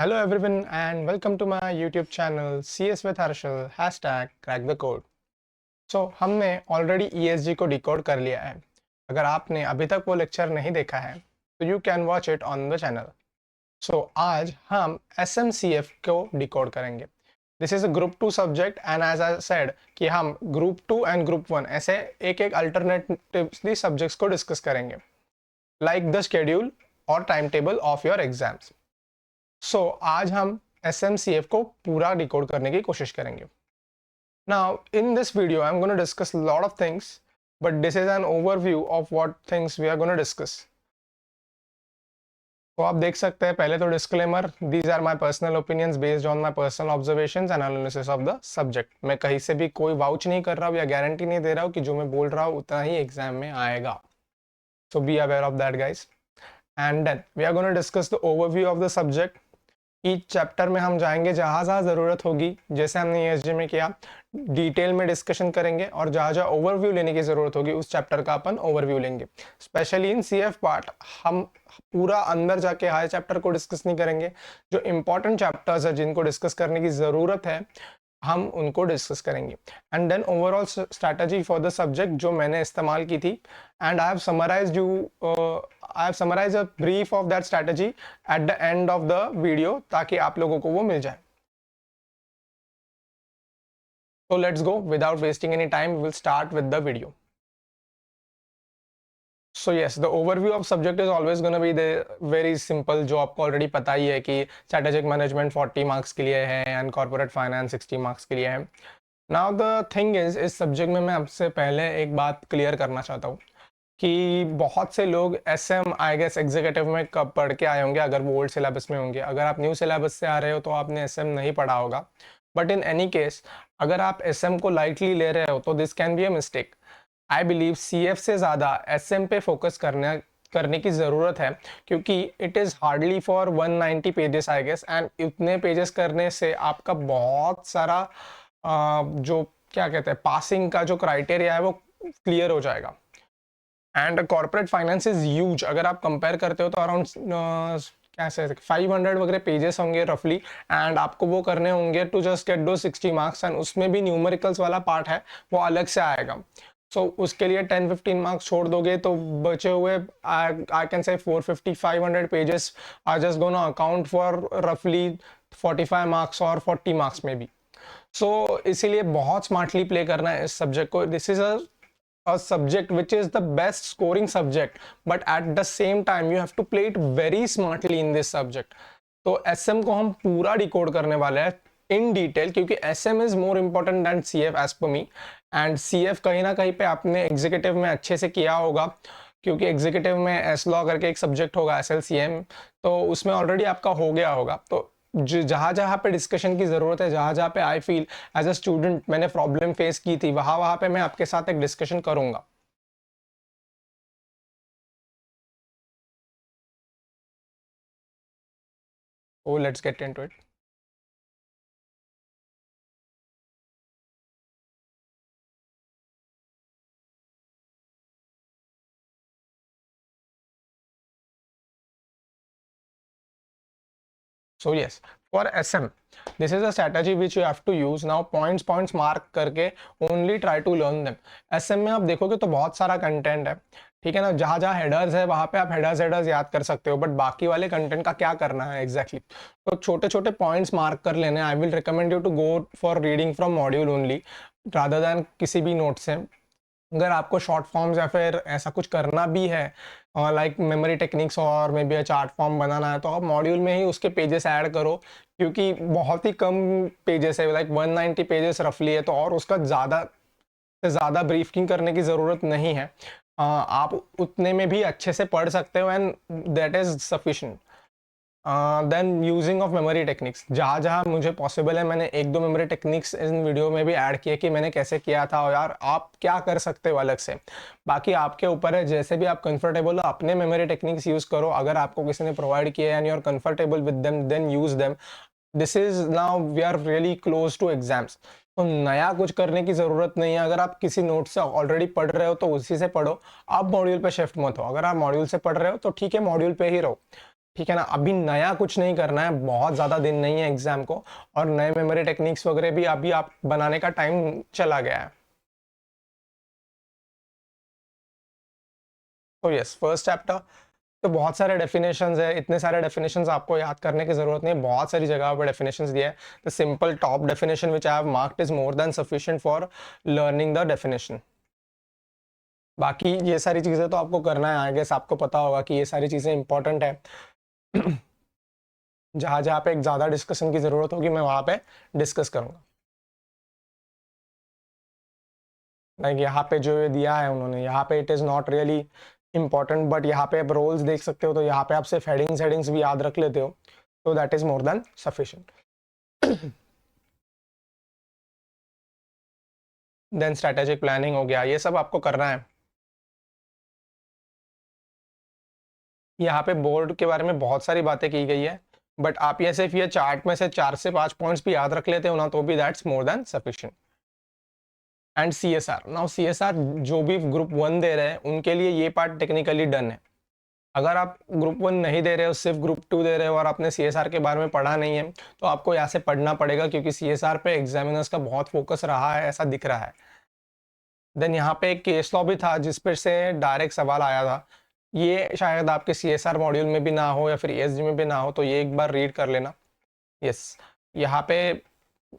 Hello everyone and welcome to my YouTube channel CS with Harshal #crack the code। So हमने already ESG को decode कर लिया है। अगर आपने अभी तक वो लेक्चर नहीं देखा है तो you can watch it on the channel. So आज हम SMCF को डिकोड करेंगे। This is a group 2 subject and as I said कि हम ग्रुप 2 एंड ग्रुप 1 ऐसे एक एक अल्टरनेटिवली सब्जेक्ट्स को डिस्कस करेंगे लाइक द शेड्यूल और time table of your exams. आज हम SMCF को पूरा डिकोड करने की कोशिश करेंगे। Now, in this video, I'm going to discuss a lot of things, but this is an overview of what things we are going to discuss. तो आप देख सकते हैं पहले तो disclaimer, these are my personal opinions based on my personal observations and analysis of the subject. मैं कहीं से भी कोई वाउच नहीं कर रहा हूँ या गारंटी नहीं दे रहा हूँ कि जो मैं बोल रहा हूँ उतना ही एग्जाम में आएगा। So be aware of that guys. And then we are going to discuss the overview of the subject. Each chapter में हम जाएंगे जहाँ जहाँ ज़रूरत होगी, जैसे हमने ESG में किया, डिटेल में डिस्कशन करेंगे और जहाँ जहाँ ओवरव्यू लेने की ज़रूरत होगी उस चैप्टर का अपन ओवरव्यू लेंगे। स्पेशली इन CF पार्ट हम पूरा अंदर जाके हाई चैप्टर को डिस्कस नहीं करेंगे। जो इंपॉर्टेंट चैप्टर्स है जिनको डिस्कस करने की ज़रूरत है हम उनको डिस्कस करेंगे। And then overall strategy for the subject जो मैंने इस्तेमाल की थी, and I have summarise a brief of that strategy at the end of the video ताकि आप लोगों को वो मिल जाए। So let's go without wasting any time. We will start with the video. So yes, the overview of subject is always going to be the very simple, जो आपको already पता ही है कि स्ट्रैटेजिक मैनेजमेंट 40 मार्क्स के लिए है and corporate finance 60 marks के लिए है। नाउ द थिंग इज, इस सब्जेक्ट में मैं आपसे पहले एक बात क्लियर करना चाहता हूँ कि बहुत से लोग SM आई गेस एग्जीक्यूटिव में कब पढ़ के आए होंगे अगर वो ओल्ड सिलेबस में होंगे। अगर आप न्यू सिलेबस से आ रहे हो तो आपने SM नहीं पढ़ा होगा, बट इन एनी केस अगर आप SM को लाइटली ले रहे हो तो this can be a mistake. I believe CF से ज़्यादा SM पे फोकस करने की ज़रूरत है, क्योंकि it is hardly for 190 pages I guess, and इतने पेजेस करने से आपका बहुत सारा जो क्या कहते हैं पासिंग का जो क्राइटेरिया है वो क्लियर हो जाएगा। And corporate finance is huge. अगर आप कंपेयर करते हो तो अराउंड क्या से 500 वगैरह पेजेस होंगे रफली, एंड आपको वो करने होंगे टू जस्ट गेट दो 60 मार्क्स, एंड उसमें भी न्यूमेरिकल्स वाला पार्ट है वो अलग से आएगा। सो उसके लिए 10-15 मार्क्स छोड़ दोगे तो बचे हुए आई can say 450-500 pages are just gonna account for रफली 45 मार्क्स और 40 मार्क्स में भी। सो इसीलिए बहुत स्मार्टली प्ले करना है इस सब्जेक्ट को। This is a subject which is the best scoring subject, but at the same time you have to play it very smartly in this subject। तो SM को हम पूरा डिकोड करने वाले हैं इन डिटेल, क्योंकि SM is more important than CF as per me, and CF कहीं ना कहीं पे आपने एग्जीक्यूटिव में अच्छे से किया होगा, क्योंकि एग्जीक्यूटिव में एस लॉ करके एक सब्जेक्ट होगा SLCM, तो उसमें ऑलरेडी आपका हो गया होगा। तो जहाँ जहाँ पे डिस्कशन की ज़रूरत है, जहाँ जहाँ पे I feel as a student मैंने प्रॉब्लम फेस की थी, वहाँ वहाँ पे मैं आपके साथ एक डिस्कशन करूँगा। Oh let's get into it. So yes, for SM, this is a strategy which you have to use. Now points mark करके only try to learn them. SM में आप देखोगे तो बहुत सारा कंटेंट है, ठीक है ना। जहाँ जहाँ हेडर्स है वहाँ पे आप हेडर्स याद कर सकते हो, बट बाकी वाले कंटेंट का क्या करना है एग्जैक्टली तो छोटे छोटे पॉइंट्स मार्क कर लेने। I will recommend you to go for reading from module only rather than किसी भी नोट से। अगर आपको शॉर्ट फॉर्म्स या फिर ऐसा कुछ करना भी है लाइक मेमोरी टेक्निक्स और मे बी चार्ट फॉर्म बनाना है, तो आप मॉड्यूल में ही उसके पेजेस ऐड करो, क्योंकि बहुत ही कम पेजेस है, लाइक 190 पेजेस रफली है, तो और उसका ज़्यादा से ज़्यादा ब्रीफिंग करने की ज़रूरत नहीं है। आप उतने में भी अच्छे से पढ़ सकते हो and that is sufficient. Then using of memory techniques, जहाँ जहाँ मुझे पॉसिबल है मैंने एक दो मेमोरी टेक्निक्स इन वीडियो में भी ऐड किए कि मैंने कैसे किया था, और यार आप क्या कर सकते हो अलग से। बाकी आपके ऊपर है, जैसे भी आप कंफर्टेबल हो अपने मेमोरी टेक्निक्स यूज़ करो। अगर आपको किसी ने प्रोवाइड किया and you are comfortable with them then use them. This is now we are really close to exams, तो नया कुछ करने की ज़रूरत नहीं है। अगर आप किसी नोट से ऑलरेडी पढ़ रहे हो तो उसी से पढ़ो, आप मॉड्यूल पे शिफ्ट मत हो। अगर आप मॉड्यूल से पढ़ रहे हो तो ठीक है, मॉड्यूल पे ही रहो। ठीक है ना, अभी नया कुछ नहीं करना है, बहुत ज़्यादा दिन नहीं है एग्जाम को, और नए मेमोरी टेक्निक्स वगैरह भी अभी आप बनाने का टाइम चला गया है। तो यस, फर्स्ट चैप्टर तो बहुत सारे डेफिनेशंस है, इतने सारे डेफिनेशंस आपको याद करने की जरूरत नहीं है, बहुत सारी जगह पर डेफिनेशंस दिए हैं। The simple top definition which I have marked is more than sufficient for learning the definition. बाकी ये सारी चीज़ें तो आपको करना है, आई गेस आपको पता होगा कि ये सारी चीज़ें इंपॉर्टेंट है। जहाँ जहाँ पे एक ज़्यादा डिस्कशन की ज़रूरत होगी मैं वहाँ पे डिस्कस करूँगा। लाइक यहाँ पे जो ये दिया है उन्होंने, यहाँ पे it is not really important, but यहाँ पे आप रोल्स देख सकते हो, तो यहाँ पे आप सिर्फ हेडिंग्स हेडिंग्स भी याद रख लेते हो, तो that is more than sufficient. Then strategic planning हो गया, ये सब आपको करना है। यहाँ पे बोर्ड के बारे में बहुत सारी बातें की गई है, बट आप ये सिर्फ ये चार्ट में से 4 से 5 पॉइंट्स भी याद रख लेते हो ना, तो भी that's more than sufficient. And CSR, now CSR जो भी ग्रुप 1 दे रहे हैं उनके लिए ये पार्ट टेक्निकली डन है। अगर आप ग्रुप 1 नहीं दे रहे हो, सिर्फ ग्रुप 2 दे रहे हो और आपने CSR के बारे में पढ़ा नहीं है, तो आपको यहाँ से पढ़ना पड़ेगा, क्योंकि CSR पे एग्जामिनर्स का बहुत फोकस रहा है, ऐसा दिख रहा है। देन यहाँ पे एक केस लॉ भी था जिस पर से डायरेक्ट सवाल आया था, ये शायद आपके CSR मॉड्यूल में भी ना हो या फिर ESG में भी ना हो, तो ये एक बार रीड कर लेना। यस, यहाँ पे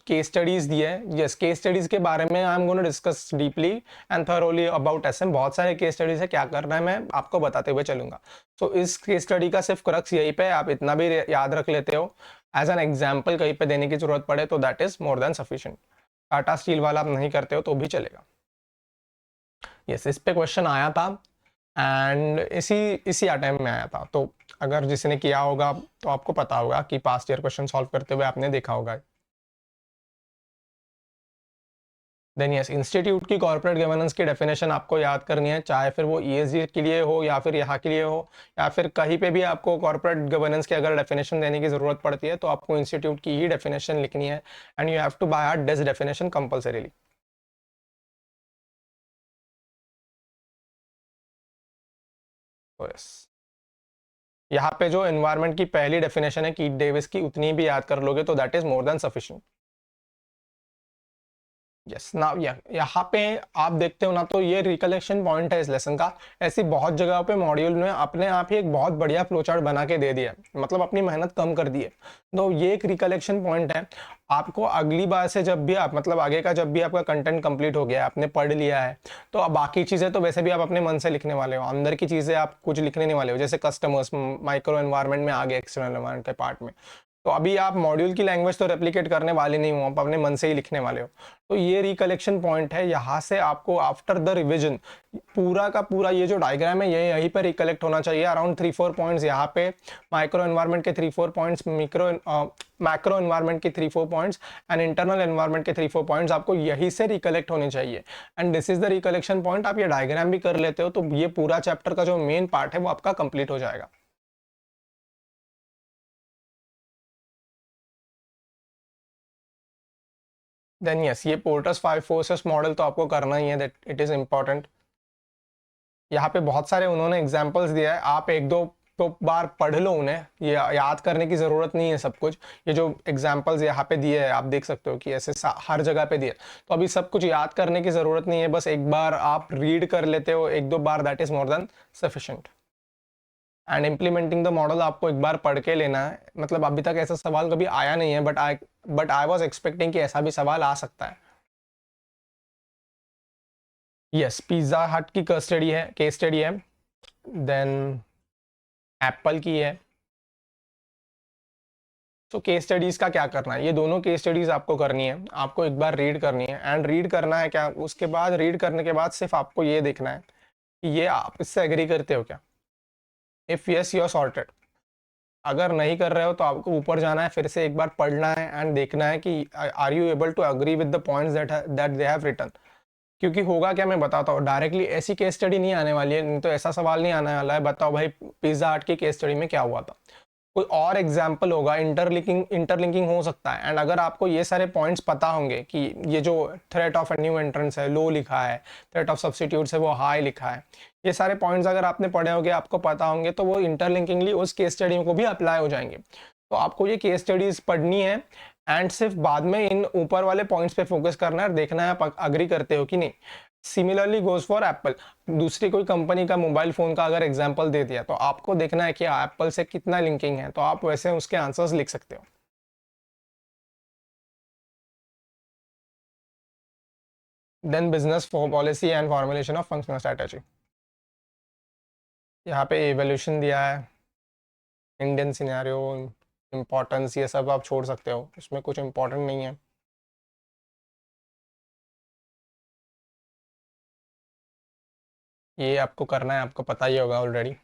केस स्टडीज दिए हैं। यस, केस स्टडीज के बारे में I am gonna discuss deeply and thoroughly about SM। बहुत सारे केस स्टडीज है, क्या करना है मैं आपको बताते हुए चलूंगा। तो इस केस स्टडी का सिर्फ क्रक्स यही पे, आप इतना भी याद रख लेते हो, एज एन एग्जाम्पल कहीं पे देने की जरूरत पड़े तो that is more than sufficient. Tata steel वाला आप नहीं करते हो तो भी चलेगा। यस, इस पे क्वेश्चन आया था एंड इसी इसी अटेम्प्ट में आया था, तो अगर जिसने ने किया होगा तो आपको पता होगा कि पास्ट ईयर क्वेश्चन सॉल्व करते हुए आपने देखा होगा। देन यस, इंस्टीट्यूट की कॉर्पोरेट गवर्नेंस की डेफिनेशन आपको याद करनी है, चाहे फिर वो ESG के लिए हो या फिर यहाँ के लिए हो, या फिर कहीं पे भी आपको कॉर्पोरेट गवर्नेंस की अगर डेफिनेशन देने की जरूरत पड़ती है तो आपको इंस्टीट्यूट की ही डेफिनेशन लिखनी है, and you have to by heart this definition compulsorily. तो यस, यहाँ पे जो एनवायरनमेंट की पहली डेफिनेशन है कीट डेविस की, उतनी भी याद कर लोगे तो that is more than sufficient. Yes, ना यहाँ पे आप देखते हो ना, तो ये रिकलेक्शन पॉइंट है इस लेसन का। ऐसी बहुत जगह पे मॉड्यूल में अपने आप ही एक बहुत बढ़िया फ्लो चार्ट बना के दे दिया, मतलब अपनी मेहनत कम कर दी है। तो ये एक रिकलेक्शन पॉइंट है। आपको अगली बार से जब भी आप, मतलब आगे का जब भी आपका कंटेंट कंप्लीट हो गया, आपने पढ़ लिया है, तो अब बाकी चीज़ें तो वैसे भी आप अपने मन से लिखने वाले हो, अंदर की चीज़ें आप कुछ लिखने नहीं वाले हो, जैसे कस्टमर्स माइक्रो एनवायरनमेंट में आगे एक्सटर्नल एनवायरनमेंट के पार्ट में। तो अभी आप मॉड्यूल की लैंग्वेज तो रेप्लिकेट करने वाले नहीं हो, आप अपने मन से ही लिखने वाले हो। तो ये रिकलेक्शन पॉइंट है, यहाँ से आपको आफ्टर द रिविजन पूरा का पूरा ये जो डायग्राम है ये यहीं पर रिकलेक्ट होना चाहिए। अराउंड 3-4 पॉइंट्स यहाँ पे माइक्रो एनवायरनमेंट के 3-4 पॉइंट्स, मैक्रो एनवायरनमेंट के 3-4 पॉइंट्स एंड इंटरनल एनवायरनमेंट के 3-4 पॉइंट्स आपको यहीं से रिकलेक्ट होने चाहिए। And this is the recollection point. आप ये डायग्राम भी कर लेते हो तो ये पूरा चैप्टर का जो मेन पार्ट है वो आपका कंप्लीट हो जाएगा। देन यस, ये पोर्टर्स 5 फोर्सेस मॉडल तो आपको करना ही है, दैट इट इज इंपॉर्टेंट। यहाँ पे बहुत सारे उन्होंने एग्जाम्पल्स दिया है, आप एक दो तो बार पढ़ लो उन्हें, ये याद करने की ज़रूरत नहीं है सब कुछ। ये जो एग्जाम्पल्स यहाँ पे दिए हैं आप देख सकते हो कि ऐसे हर जगह पे दिए, तो अभी सब कुछ याद करने की ज़रूरत नहीं है, बस एक बार आप रीड कर लेते हो 1-2 बार, that is more than sufficient. And implementing the model आपको एक बार पढ़ के लेना है, मतलब अभी तक ऐसा सवाल कभी आया नहीं है, बट आई वॉज एक्सपेक्टिंग कि ऐसा भी सवाल आ सकता है। यस, पिज्ज़ा हट की केस स्टडी है, देन एप्पल की है। तो केस स्टडीज़ का क्या करना है, ये दोनों केस स्टडीज़ आपको करनी है, आपको एक बार रीड करनी है, एंड रीड करना है क्या, उसके बाद रीड करने के बाद सिर्फ आपको ये देखना है कि ये आप इससे एग्री करते हो क्या। If yes you are sorted, अगर नहीं कर रहे हो तो आपको ऊपर जाना है, फिर से एक बार पढ़ना है एंड देखना है कि are you able to agree with the points that they have written. क्योंकि होगा क्या, मैं बताता हूँ, डायरेक्टली ऐसी केस स्टडी नहीं आने वाली है, नहीं तो ऐसा सवाल नहीं आने वाला है बताओ भाई पिज्ज़ा हट की केस स्टडी में क्या हुआ था। कोई और एग्जाम्पल होगा, इंटरलिंकिंग हो सकता है। एंड अगर आपको ये सारे पॉइंट्स पता होंगे कि ये जो थ्रेट ऑफ न्यू एंट्रेंस है लो लिखा है, थ्रेट ऑफ सब्स्टिट्यूट्स है वो हाई लिखा है, ये सारे पॉइंट्स अगर आपने पढ़े होंगे, आपको पता होंगे, तो वो इंटरलिंकिंगली उस केस स्टडी को भी अप्लाई हो जाएंगे। तो आपको ये केस स्टडीज पढ़नी है एंड सिर्फ बाद में इन ऊपर वाले पॉइंट्स पे फोकस करना है, देखना है आप अग्री करते हो कि नहीं। Similarly goes for Apple. दूसरी कोई कंपनी का मोबाइल फोन का अगर एग्जांपल दे दिया तो आपको देखना है कि एप्पल से कितना लिंकिंग है, तो आप वैसे उसके आंसर्स लिख सकते हो। Then business for policy and formulation of functional strategy. यहाँ पे एवोल्यूशन दिया है, इंडियन सिनेरियो, इम्पोर्टेंस, ये सब आप छोड़ सकते हो, इसमें कुछ इंपॉर्टेंट नहीं है। ये आपको करना है, आपको पता ही होगा ऑलरेडी।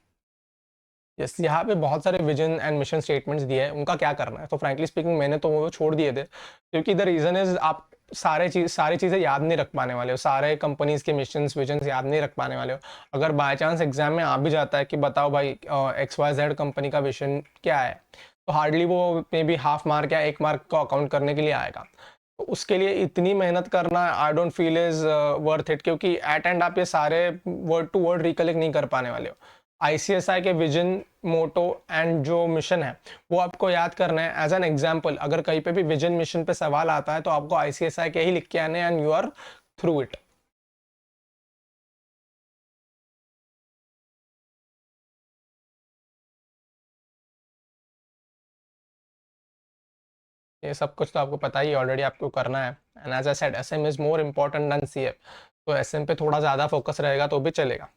यस, यहाँ पे बहुत सारे विजन एंड मिशन स्टेटमेंट्स दिए हैं, उनका क्या करना है। तो फ्रैंकली स्पीकिंग मैंने तो वो छोड़ दिए थे, क्योंकि द रीज़न इज आप सारी चीज़ें याद नहीं रख पाने वाले हो, सारे कंपनीज के मिशन विजन याद नहीं रख पाने वाले हो। अगर बाय चांस एग्जाम में आ भी जाता है कि बताओ भाई XYZ कंपनी का विजन क्या है, तो हार्डली वो मे बी हाफ मार्क या 1 मार्क को अकाउंट करने के लिए आएगा। तो उसके लिए इतनी मेहनत करना I don't feel is worth it, क्योंकि एट एंड आप ये सारे वर्ड टू वर्ड रिकलेक्ट नहीं कर पाने वाले हो। आईसीएसआई के विजन, मोटो एंड जो मिशन है वो आपको याद करना है। एज एन एग्जाम्पल, अगर कहीं पे भी विजन मिशन पे सवाल आता है तो आपको आईसीएसआई के ही लिख के आने and you are through it. ये सब कुछ तो आपको पता ही ऑलरेडी, आपको करना है। And as I said, SM is more important than CF, तो एसएम पे थोड़ा ज़्यादा फोकस रहेगा तो भी चलेगा।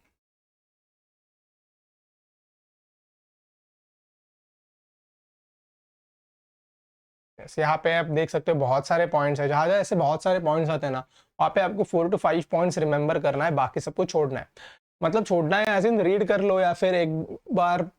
Yes, यहाँ पे आप देख सकते हो बहुत सारे पॉइंट्स है, जहाँ जहाँ ऐसे बहुत सारे पॉइंट्स आते हैं ना, वहाँ पे आपको 4 to 5 पॉइंट्स रिमेंबर करना है, बाकी सबको छोड़ना है। मतलब छोड़ना है एज इन रीड कर लो, या फिर एक बार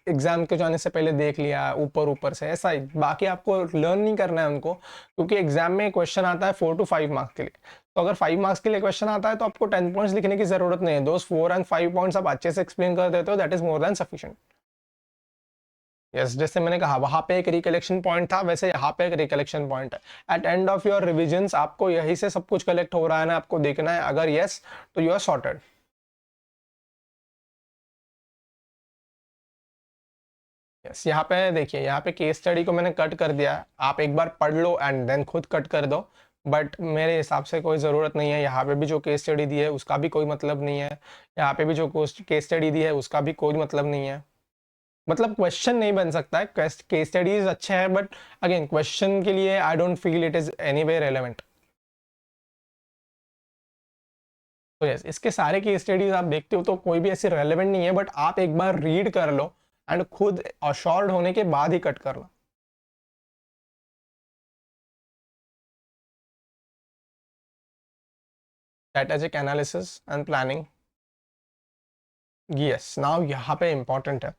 एग्जाम के जाने से पहले देख लिया ऊपर ऊपर से, ऐसा ही। बाकी आपको लर्न नहीं करना है उनको, क्योंकि एग्जाम में क्वेश्चन आता है 4 to 5 मार्क्स के लिए। तो अगर 5 मार्क्स के लिए क्वेश्चन आता है तो आपको 10 पॉइंट्स लिखने की जरूरत नहीं है। दोस्त 4 and 5 पॉइंट्स आप अच्छे से एक्सप्लेन कर देते हो, that is more than sufficient. Yes, जैसे मैंने कहा वहां पे एक रिकलेक्शन पॉइंट था, वैसे यहाँ पे एक रिकलेक्शन पॉइंट है। At end of your revisions आपको यही से सब कुछ कलेक्ट हो रहा है ना, आपको देखना है, अगर यस तो यू आर सॉर्टेड। यस, यहाँ पे देखिए, यहाँ पे केस स्टडी को मैंने कट कर दिया है, आप एक बार पढ़ लो एंड देन खुद कट कर दो। बट मेरे हिसाब से कोई ज़रूरत नहीं है। यहाँ पे भी जो केस स्टडी दी है उसका भी कोई मतलब नहीं है, यहाँ पे भी जो केस स्टडी दी है उसका भी कोई मतलब नहीं है। मतलब क्वेश्चन नहीं बन सकता है, केस स्टडीज अच्छे हैं, बट अगेन क्वेश्चन के लिए I don't feel it is any way relevant. तो यस, इसके सारे केस स्टडीज आप देखते हो तो कोई भी ऐसे रेलेवेंट नहीं है, बट आप एक बार रीड कर लो एंड खुद अश्योर्ड होने के बाद ही कट कर लो। Strategic analysis and planning. Yes, now यहाँ पे इंपॉर्टेंट है,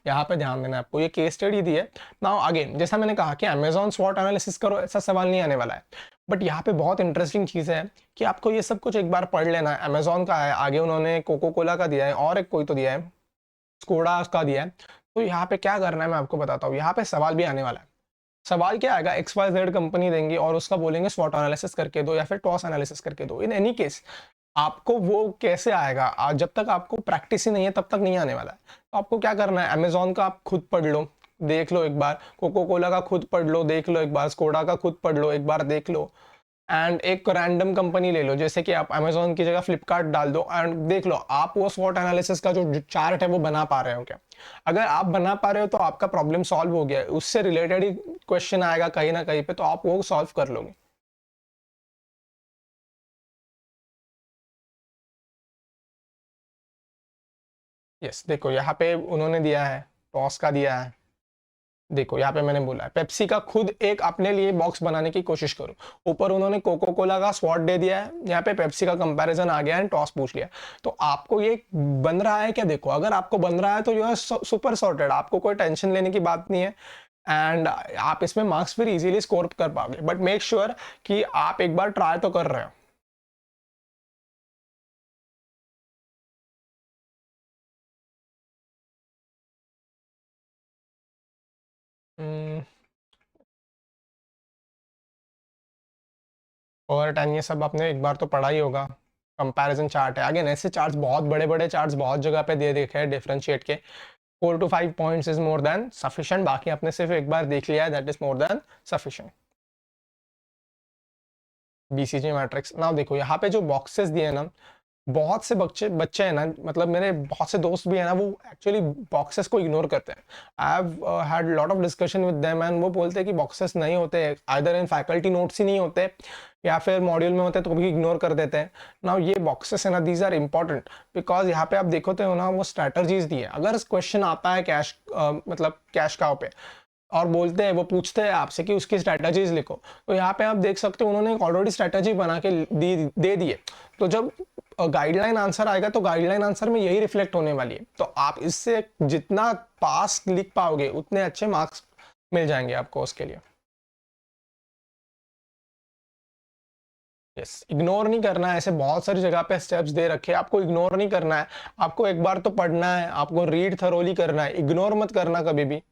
यहाँ पे ध्यान देना है आपको। ये केस स्टडी दी है। नाउ अगेन जैसा मैंने कहा कि अमेजॉन स्वॉट एनालिसिस करो, ऐसा सवाल नहीं आने वाला है। बट यहाँ पे बहुत इंटरेस्टिंग चीज़ है कि आपको ये सब कुछ एक बार पढ़ लेना है। अमेजॉन का है, आगे उन्होंने कोको कोला का दिया है, और एक कोई तो दिया है, स्कोडा का दिया है। तो यहाँ पे क्या करना है मैं आपको बताता हूँ। यहाँ पे सवाल भी आने वाला है। सवाल क्या आएगा, XYZ कंपनी देंगे और उसका बोलेंगे स्वॉट एनालिसिस करके दो या फिर टॉस एनालिसिस करके दो। इन एनी केस आपको वो कैसे आएगा, जब तक आपको प्रैक्टिस ही नहीं है तब तक नहीं आने वाला है। तो आपको क्या करना है, अमेजोन का आप खुद पढ़ लो, देख लो एक बार, कोको कोला का खुद पढ़ लो, देख लो एक बार, स्कोडा का खुद पढ़ लो एक बार, देख लो। एंड एक रैंडम कंपनी ले लो, जैसे कि आप अमेजोन की जगह फ्लिपकार्ट डाल दो एंड देख लो आप वो स्वॉट एनालिसिस का जो चार्ट है वो बना पा रहे हो क्या। अगर आप बना पा रहे हो तो आपका प्रॉब्लम सॉल्व हो गया है, उससे रिलेटेड ही क्वेश्चन आएगा कहीं ना कहीं पे, तो आप वो सॉल्व कर लोगे। यस, देखो यहाँ पे उन्होंने दिया है, टॉस का दिया है। देखो यहाँ पे मैंने बोला है पेप्सी का खुद एक अपने लिए बॉक्स बनाने की कोशिश करो। ऊपर उन्होंने कोको कोला का स्वॉट दे दिया है, यहाँ पे पेप्सी का कंपैरिजन आ गया है, टॉस पूछ लिया। तो आपको ये बन रहा है क्या, देखो अगर आपको बन रहा है तो यू आर सुपर सॉर्टेड, आपको कोई टेंशन लेने की बात नहीं है। एंड आप इसमें मार्क्स फिर इजीली स्कोर कर पाओगे, बट मेक श्योर कि आप एक बार ट्राई तो कर रहे हो। ओवर 10 ये सब आपने एक बार तो पढ़ा ही होगा। कंपैरिजन चार्ट है, अगेन ऐसे चार्ट्स, बहुत बड़े बड़े चार्ट्स बहुत जगह पे दे देखे हैं डिफरेंशिएट के। 4 to 5 points is more than sufficient, बाकी आपने सिर्फ एक बार देख लिया है, that is more than sufficient. BCG matrix now देखो यहाँ पे जो बॉक्सेस दिए हैं ना, बहुत से बच्चे बच्चे हैं ना, मतलब मेरे बहुत से दोस्त भी हैं ना, वो एक्चुअली बॉक्सेस को इग्नोर करते हैं। I have had lot of discussion with them and वो बोलते हैं कि बॉक्सेस नहीं होते, आइदर इन फैकल्टी नोट्स ही नहीं होते या फिर मॉड्यूल में होते तो भी इग्नोर कर देते हैं। नाउ ये बॉक्सेस है ना, दीज आर इंपॉर्टेंट बिकॉज यहाँ पे आप देखो तो ना वो स्ट्रैटेजीज दी है। अगर क्वेश्चन आता है कैश मतलब कैश काउ पे और बोलते हैं, वो पूछते हैं आपसे कि उसकी स्ट्रैटेजीज लिखो, तो यहाँ पे आप देख सकते हो उन्होंने एक ऑलरेडी स्ट्रैटेजी बना के दे दी है। तो जब गाइडलाइन आंसर आएगा तो गाइडलाइन आंसर में यही रिफ्लेक्ट होने वाली है, तो आप इससे जितना पास लिख पाओगे उतने अच्छे मार्क्स मिल जाएंगे आपको उसके लिए। यस, इग्नोर नहीं करना है, ऐसे बहुत सारी जगह पे स्टेप्स दे रखे हैं, आपको इग्नोर नहीं करना है। आपको एक बार तो पढ़ना है, आपको रीड थरोली करना है, इग्नोर मत करना कभी भी,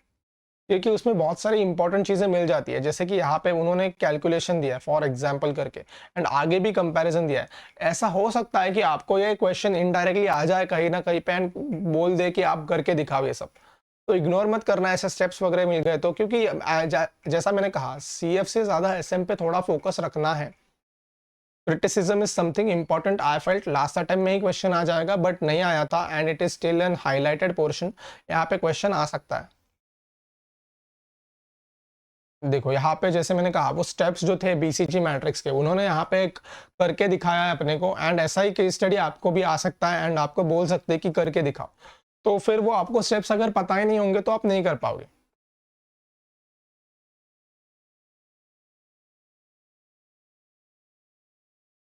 क्योंकि उसमें बहुत सारी इंपॉर्टेंट चीजें मिल जाती है। जैसे कि यहाँ पे उन्होंने कैलकुलेशन दिया है फॉर एग्जांपल करके, एंड आगे भी कंपैरिजन दिया है। ऐसा हो सकता है कि आपको ये क्वेश्चन इनडायरेक्टली आ जाए कहीं ना कहीं पे एंड बोल दे कि आप करके दिखाओ ये सब, तो इग्नोर मत करना ऐसे स्टेप्स वगैरह मिल गए तो, क्योंकि जैसा मैंने कहा सीएफ से ज्यादा एसएम पे थोड़ा फोकस रखना है। Criticism is something important, I felt last time में ही क्वेश्चन आ जाएगा बट नहीं आया था and it is still an highlighted portion, यहाँ पे क्वेश्चन आ सकता है। देखो यहाँ पे जैसे मैंने कहा वो स्टेप्स जो थे बीसीजी मैट्रिक्स के, उन्होंने यहाँ पे एक करके दिखाया है अपने को, एंड ऐसा ही केस स्टडी आपको भी आ सकता है एंड आपको बोल सकते हैं कि करके दिखाओ, तो फिर वो आपको स्टेप्स अगर पता ही नहीं होंगे तो आप नहीं कर पाओगे।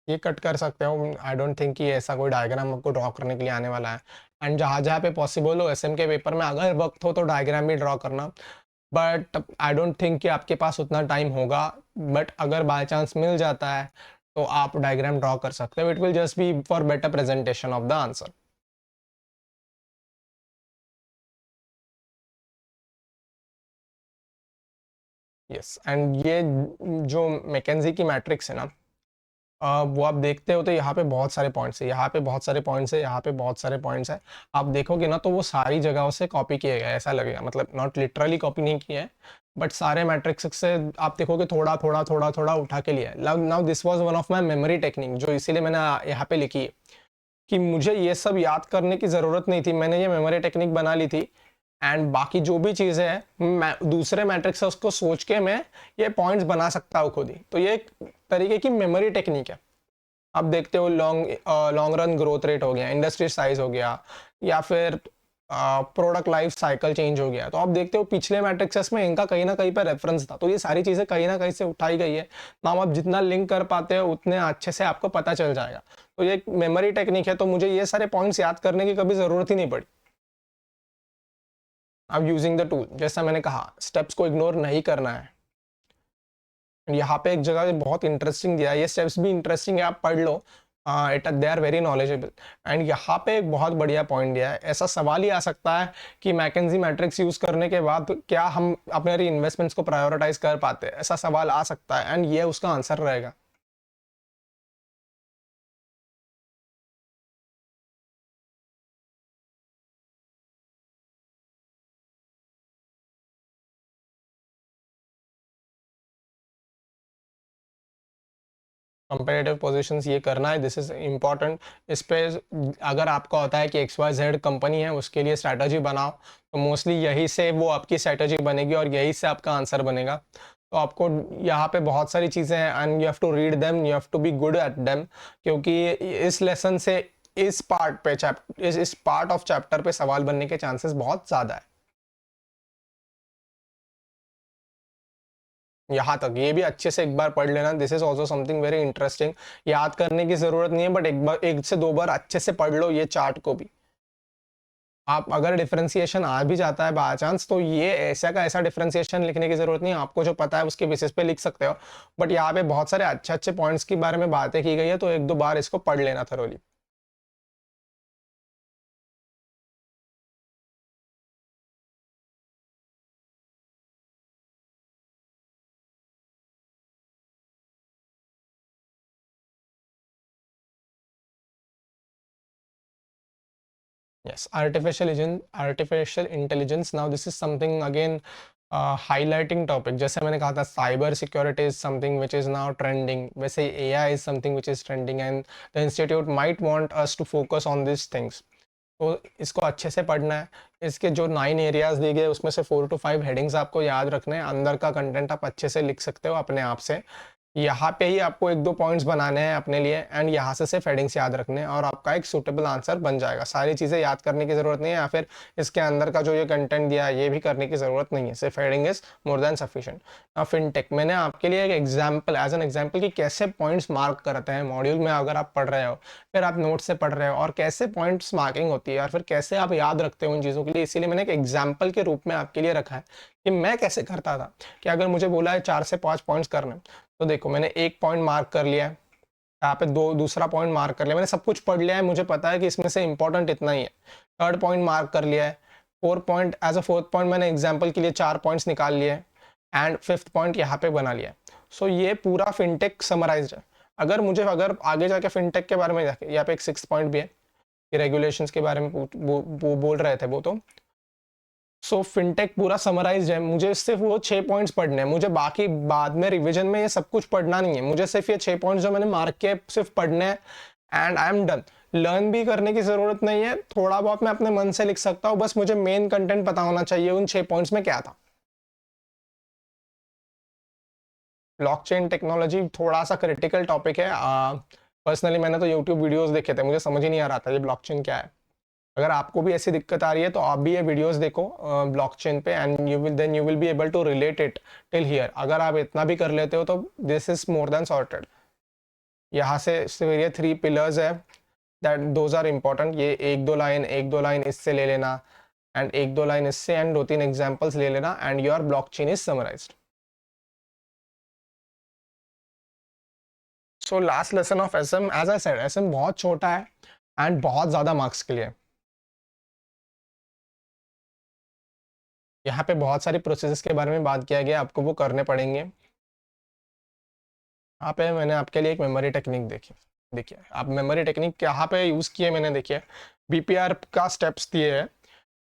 ये कट कर सकते हो, आई डोंट थिंक कि ऐसा कोई डायग्राम आपको ड्रॉ करने के लिए आने वाला है। एंड जहाँ जहाँ पे पॉसिबल हो एसएम के पेपर में अगर वक्त हो तो डायग्राम भी ड्रॉ करना, बट आई डोंट थिंक कि आपके पास उतना टाइम होगा। बट अगर बाय चांस मिल जाता है तो आप डायग्राम ड्रॉ कर सकते हो, it will just be for better presentation of the answer. Yes, and ये जो मैकेंजी की मैट्रिक्स है ना, वो आप देखते हो तो यहाँ पे बहुत सारे पॉइंट्स है, यहाँ पे बहुत सारे पॉइंट्स है, यहाँ पे बहुत सारे पॉइंट्स है। आप देखोगे ना तो वो सारी जगहों से कॉपी किए गए ऐसा लगेगा, मतलब नॉट लिटरली कॉपी नहीं किए हैं, बट सारे मैट्रिक्स से आप देखोगे थोड़ा थोड़ा थोड़ा थोड़ा उठा के लिया है। Now this was one of my memory technique, जो इसीलिए मैंने यहाँ पे लिखी है कि मुझे ये सब याद करने की ज़रूरत नहीं थी, मैंने ये मेमोरी टेक्निक बना ली थी। एंड बाकी जो भी चीज़ें हैं मैं दूसरे मैट्रिक्स से उसको सोच के मैं ये पॉइंट्स बना सकता हूँ खुद ही, तो ये एक तरीके की मेमोरी टेक्निक है। आप देखते हो long long run growth rate हो गया, इंडस्ट्री साइज हो गया, या फिर प्रोडक्ट लाइफ साइकिल चेंज हो गया, तो आप देखते हो पिछले मैट्रिक्सेस में इनका कहीं ना कहीं पर रेफरेंस था, तो ये सारी चीज़ें कहीं ना कहीं से उठाई गई है ना। आप जितना लिंक कर पाते हो उतने अच्छे से आपको पता चल जाएगा। तो ये एक मेमोरी टेक्निक है, तो मुझे ये सारे पॉइंट्स याद करने की कभी ज़रूरत ही नहीं पड़ी। अब यूजिंग द टूल, जैसा मैंने कहा स्टेप्स को इग्नोर नहीं करना है। यहाँ पे एक जगह बहुत इंटरेस्टिंग दिया है, ये स्टेप्स भी इंटरेस्टिंग है, आप पढ़ लो, it they are very knowledgeable. And यहाँ पे एक बहुत बढ़िया पॉइंट दिया है, ऐसा सवाल ही आ सकता है कि मैकेंजी मैट्रिक्स यूज करने के बाद क्या हम अपने इन्वेस्टमेंट्स को प्रायोरिटाइज कर पाते हैं, ऐसा सवाल आ सकता है एंड ये उसका आंसर रहेगा। कंपेरेटिव पोजीशंस ये करना है, दिस इज इम्पॉर्टेंट। इस पे अगर आपको होता है कि एक्स वाई जेड कंपनी है उसके लिए स्ट्रैटेजी बनाओ, तो मोस्टली यही से वो आपकी स्ट्रैटेजी बनेगी और यही से आपका आंसर बनेगा। तो आपको यहाँ पे बहुत सारी चीज़ें हैं and you have to read them, you have to be good at them, क्योंकि इस लेसन से इस पार्ट पे चैप्टर इस पार्ट ऑफ चैप्टर पे सवाल बनने के चांसेस बहुत ज़्यादा है। यहाँ तक ये भी अच्छे से एक बार पढ़ लेना, this is also something very interesting. याद करने की जरूरत नहीं है बट एक बार एक से दो बार अच्छे से पढ़ लो ये चार्ट को भी। आप अगर डिफरेंशिएशन आ भी जाता है बाय चांस, तो ये ऐसा का ऐसा डिफरेंशिएशन लिखने की जरूरत नहीं है, आपको जो पता है उसके बेसिस पे लिख सकते हो। बट यहाँ पे बहुत सारे अच्छे अच्छे पॉइंट्स के बारे में बातें की गई है, तो एक दो बार इसको पढ़ लेना thoroughly. Yes, artificial intelligence. Now this is something again highlighting topic. जैसे मैंने कहा था cyber security is something which is now trending. वैसे AI is something which is trending and the institute might want us to focus on these things. तो इसको अच्छे से पढ़ना है। इसके जो 9 एरियाज दिए गए उसमें से 4 to 5 हेडिंग्स आपको याद रखने हैं। अंदर का कंटेंट आप अच्छे से लिख सकते हो अपने आप से। यहाँ पे ही आपको 1-2 पॉइंट्स बनाने हैं अपने लिए एंड यहाँ से सिर्फ हेडिंग्स याद रखने हैं और आपका एक सूटेबल आंसर बन जाएगा। सारी चीज़ें याद करने की ज़रूरत नहीं है या फिर इसके अंदर का जो ये कंटेंट दिया है ये भी करने की ज़रूरत नहीं है, सिर्फ heading is more than sufficient. अब फिनटेक मैंने आपके लिए एक एग्जाम्पल एज एन एग्जाम्पल कि कैसे पॉइंट्स मार्क करते हैं मॉड्यूल में अगर आप पढ़ रहे हो, फिर आप नोट से पढ़ रहे हो और कैसे पॉइंट्स मार्किंग होती है और फिर कैसे आप याद रखते हो उन चीज़ों के लिए। इसीलिए मैंने एक एग्जाम्पल के रूप में आपके लिए रखा है कि मैं कैसे करता था कि अगर मुझे बोला है 4 से 5 पॉइंट्स करने, तो देखो मैंने एक पॉइंट मार्क कर लिया है, यहाँ पे दूसरा पॉइंट मार्क कर लिया, मैंने सब कुछ पढ़ लिया है, मुझे पता है कि इसमें से इंपॉर्टेंट इतना ही है। थर्ड पॉइंट मार्क कर लिया है, फोर्थ पॉइंट मैंने एग्जाम्पल के लिए 4 पॉइंट्स निकाल लिए एंड फिफ्थ पॉइंट यहाँ पे बना लिया है। सो ये पूरा फिनटेक समराइज्ड है। अगर आगे जाके फिनटेक के बारे में जाके यहाँ पे एक 6th पॉइंट भी है कि रेगुलेशंस के बारे में बोल रहे थे वो। तो सो फिनटेक पूरा समराइज है। मुझे सिर्फ वो 6 पॉइंट्स पढ़ने हैं, मुझे बाकी बाद में रिवीजन में ये सब कुछ पढ़ना नहीं है। मुझे सिर्फ ये 6 पॉइंट्स जो मैंने मार्क किए सिर्फ पढ़ने हैं and I am done. Learn भी करने की जरूरत नहीं है, थोड़ा बहुत मैं अपने मन से लिख सकता हूँ, बस मुझे मेन कंटेंट पता होना चाहिए उन 6 पॉइंट्स में क्या था। ब्लॉकचेन टेक्नोलॉजी थोड़ा सा क्रिटिकल टॉपिक है। पर्सनली मैंने तो यूट्यूब वीडियोस देखे थे, मुझे समझ ही नहीं आ रहा था ये ब्लॉकचेन क्या है। अगर आपको भी ऐसी दिक्कत आ रही है तो आप भी ये वीडियोस देखो ब्लॉकचेन पे and you will be able to relate it till here. अगर आप इतना भी कर लेते हो तो this is more than sorted. यहाँ से ये 3 पिलर्स है दैट दोज आर इम्पोर्टेंट। ये एक दो लाइन इससे ले लेना एंड 1-2 लाइन इससे एंड 2-3 एग्जाम्पल्स ले लेना and your blockchain is summarised. So last lesson of SM, as I said SM बहुत छोटा है एंड बहुत ज़्यादा मार्क्स के लिए। यहाँ पे बहुत सारी प्रोसेसेस के बारे में बात किया गया, आपको वो करने पड़ेंगे। यहाँ पे मैंने आपके लिए एक मेमोरी टेक्निक देखिए आप मेमोरी टेक्निक यहाँ पे यूज़ किए मैंने। देखिए बीपीआर का स्टेप्स दिए हैं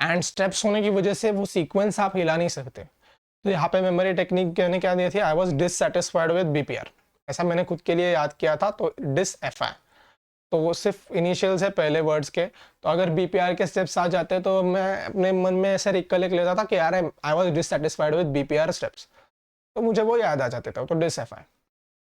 एंड स्टेप्स होने की वजह से वो सीक्वेंस आप हिला नहीं सकते। तो यहाँ पे मेमोरी टेक्निक मैंने क्या दिया थी, I was dissatisfied with BPR, ऐसा मैंने खुद के लिए याद किया था। तो डिस एफ आई, तो वो सिर्फ इनिशियल्स है पहले वर्ड्स के। तो अगर बीपीआर के स्टेप्स आ जाते तो मैं अपने मन में ऐसा रिकलेक्ट लेता था कि यार I was dissatisfied with BPR steps, तो मुझे वो याद आ जाते थे। तो डिस एफ आई।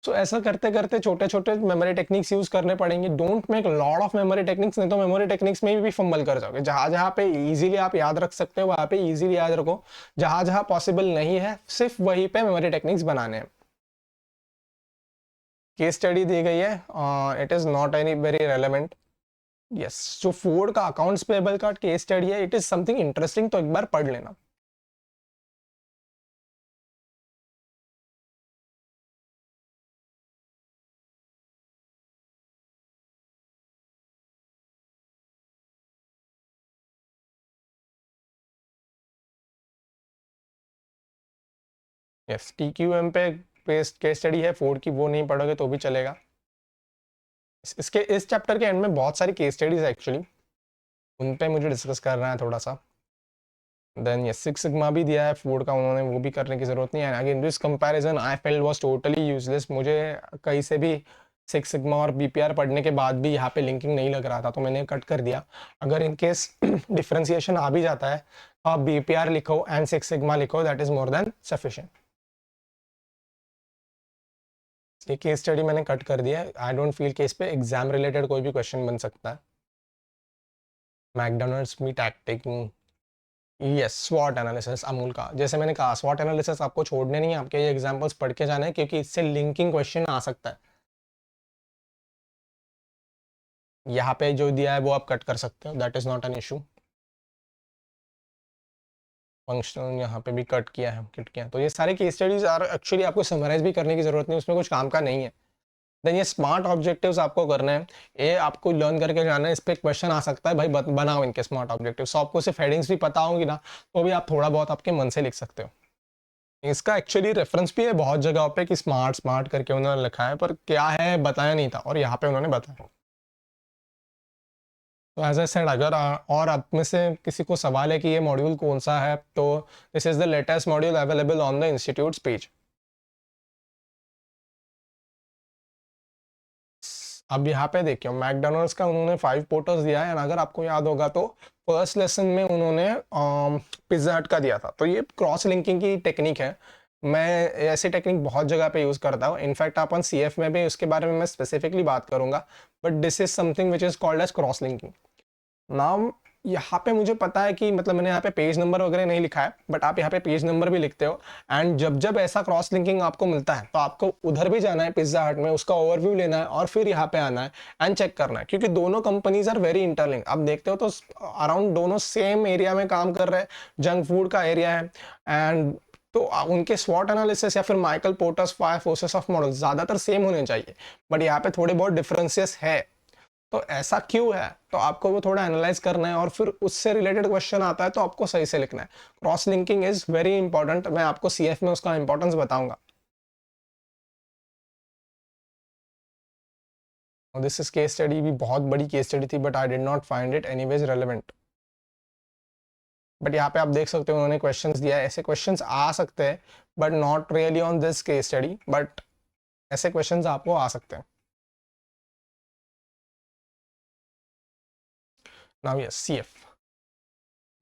सो ऐसा करते करते छोटे छोटे मेमोरी टेक्निक्स यूज करने पड़ेंगे। Don't make lot of memory techniques, नहीं तो मेमोरी टेक्निक्स में भी फंबल कर जाओगे। जहां जहां पे इजीली आप याद रख सकते हो वहां पे इजीली याद रखो, जहां जहां पॉसिबल नहीं है सिर्फ वहीं पे मेमोरी टेक्निक्स बनाने हैं। केस स्टडी दी गई है, it is not any very relevant. Yes, जो फोर्ड का अकाउंट्स पेबल का केस स्टडी है इट इज समथिंग इंटरेस्टिंग, तो एक बार पढ़ लेना। यस, टीक्यूएम पे केस स्टडी है फोर्ड की, वो नहीं पढ़ोगे तो भी चलेगा। इसके इस चैप्टर के एंड में बहुत सारी केस स्टडीज है एक्चुअली, उन पे मुझे डिस्कस करना है थोड़ा सा। देन ये 6 सिग्मा भी दिया है फोर्ड का उन्होंने, वो भी करने की जरूरत नहीं है। Again this comparison I felt was totally useless. मुझे कहीं से भी 6 सिग्मा और बीपीआर पढ़ने के बाद भी यहाँ पे लिंकिंग नहीं लग रहा था, तो मैंने कट कर दिया। अगर इन केस डिफ्रेंसिएशन आ भी जाता है तो आप बीपीआर लिखो एंड 6 सिग्मा लिखो, that is more than sufficient. ये केस स्टडी मैंने कट कर दिया। आई डोंट फील कि इस पे एग्जाम रिलेटेड कोई भी क्वेश्चन बन सकता है। मैकडोनल्ड्स मीट एक्टिंग, यस, स्वॉट एनालिसिस अमूल का। जैसे मैंने कहा स्वॉट एनालिसिस आपको छोड़ने नहीं है, आपके ये एग्जांपल्स पढ़ के जाना है क्योंकि इससे लिंकिंग क्वेश्चन आ सकता है। यहाँ पे जो दिया है वो आप कट कर सकते हो, that is not an issue. Functional यहाँ पे भी कट किया। तो ये सारे केस स्टडीज आर एक्चुअली आपको समराइज भी करने की जरूरत नहीं, उसमें कुछ काम का नहीं है। देन ये स्मार्ट ऑब्जेक्टिव्स आपको करने हैं, ये आपको लर्न करके जाना है। इस पे क्वेश्चन आ सकता है भाई, बनाओ इनके स्मार्ट ऑब्जेक्टिव्स। आपको सिर्फ हेडिंग्स भी पता होंगी ना तो भी आप थोड़ा बहुत आपके मन से लिख सकते हो। इसका एक्चुअली रेफरेंस भी है बहुत जगह पे कि स्मार्ट स्मार्ट करके उन्होंने लिखा है, पर क्या है बताया नहीं था और यहाँ पे उन्होंने बताया। तो एज आई सेड, अगर और आप में से किसी को सवाल है कि ये मॉड्यूल कौन सा है, तो this is the latest module available on the institutes page. अब यहाँ पे देखिए, मैकडोनल्ड्स का उन्होंने 5 पोर्टर्स दिया है, और अगर आपको याद होगा तो फर्स्ट लेसन में उन्होंने पिज्जा हट का दिया था। तो ये क्रॉस लिंकिंग की टेक्निक है। मैं ऐसी टेक्निक बहुत जगह पे यूज़ करता हूँ। इनफैक्ट अपन सीएफ में भी उसके बारे में मैं स्पेसिफिकली बात करूंगा, but this is something which is called as cross linking. Now यहाँ पे मुझे पता है कि मतलब मैंने यहाँ पे पेज नंबर वगैरह नहीं लिखा है, बट आप यहाँ पे पेज नंबर भी लिखते हो। एंड जब जब ऐसा क्रॉस लिंकिंग आपको मिलता है, तो आपको उधर भी जाना है पिज्जा हट में, उसका ओवरव्यू लेना है, और फिर यहाँ पे आना है एंड चेक करना है, क्योंकि दोनों कंपनीज आर वेरी इंटरलिंक। आप देखते हो तो अराउंड दोनों सेम एरिया में काम कर रहे हैं, जंक फूड का एरिया है। एंड तो उनके स्वॉट एनालिसिस या फिर Michael porters 5 forces of model ज्यादातर सेम होने चाहिए, बट यहाँ पे थोड़े बहुत डिफरेंसेस है। तो ऐसा क्यों है, तो आपको वो थोड़ा एनालाइज करना है, और फिर उससे रिलेटेड क्वेश्चन आता है तो आपको सही से लिखना है। Cross linking is very important. मैं आपको सीएफ में उसका इंपॉर्टेंस बताऊंगा। दिस इज केस स्टडी भी बहुत बड़ी केस स्टडी थी, but I did not find it anyways relevant. But यहाँ पे आप देख सकते हो उन्होंने क्वेश्चंस दिया है। ऐसे क्वेश्चंस आ सकते हैं, but not really on this case study, but ऐसे क्वेश्चंस आपको आ सकते हैं। Now yes, CF.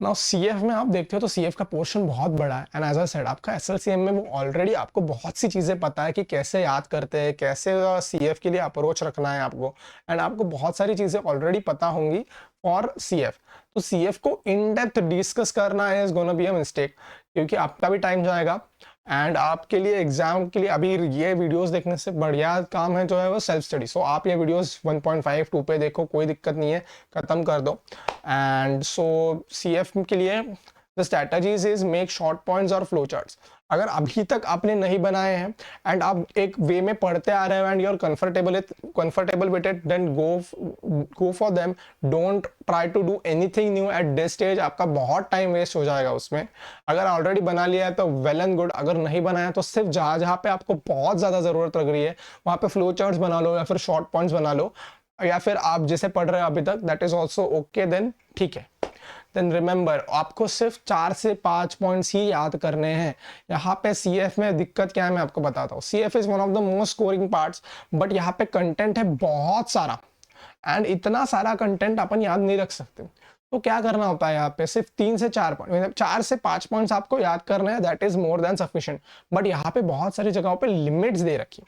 Now CF में आप देखते हो तो सीएफ का पोर्शन बहुत बड़ा है, एंड एज आई सेड आपका एसएलसीएम में वो ऑलरेडी आपको बहुत सी चीज़ें पता है कि कैसे याद करते हैं, कैसे सीएफ के लिए अप्रोच रखना है आपको, एंड आपको बहुत सारी चीज़ें ऑलरेडी पता होंगी फॉर सीएफ। तो सीएफ को इन डेप्थ डिस्कस करना is gonna be a mistake, क्योंकि आपका भी टाइम जाएगा, एंड आपके लिए एग्जाम के लिए अभी ये वीडियोस देखने से बढ़िया काम है जो है वो सेल्फ स्टडी। सो आप ये वीडियोस 1.5 2 पे देखो, कोई दिक्कत नहीं है, खत्म कर दो। एंड सो सीएफ के लिए the strategies is make short points और फ्लो चार्ट्स। अगर अभी तक आपने नहीं बनाए हैं एंड आप एक वे में पढ़ते आ रहे हो and you are comfortable with it, then go for them. Don't try to do anything new at this stage. आपका बहुत टाइम वेस्ट हो जाएगा उसमें। अगर ऑलरेडी बना लिया है तो वेल एंड गुड, अगर नहीं बनाया तो सिर्फ जहां जहां पे आपको बहुत ज्यादा जरूरत लग रही है वहां पे फ्लो चार्ट्स बना लो, या फिर शॉर्ट पॉइंट्स बना लो, या फिर आप जैसे पढ़ रहे हो अभी तक, that is also okay, then ठीक है। देन रिमेंबर, आपको सिर्फ 4 से 5 पॉइंट्स ही याद करने हैं। यहाँ पे सीएफ में दिक्कत क्या है मैं आपको बताता हूँ। CF is one of the most scoring parts, but यहाँ पे कंटेंट है बहुत सारा, एंड इतना सारा कंटेंट अपन याद नहीं रख सकते। तो क्या करना होता है यहाँ पे, सिर्फ 3 से 4 पॉइंट, मतलब 4 से 5 पॉइंट्स आपको याद करना है, that is more than sufficient. But यहाँ पे बहुत सारी जगहों पे लिमिट्स दे रखी,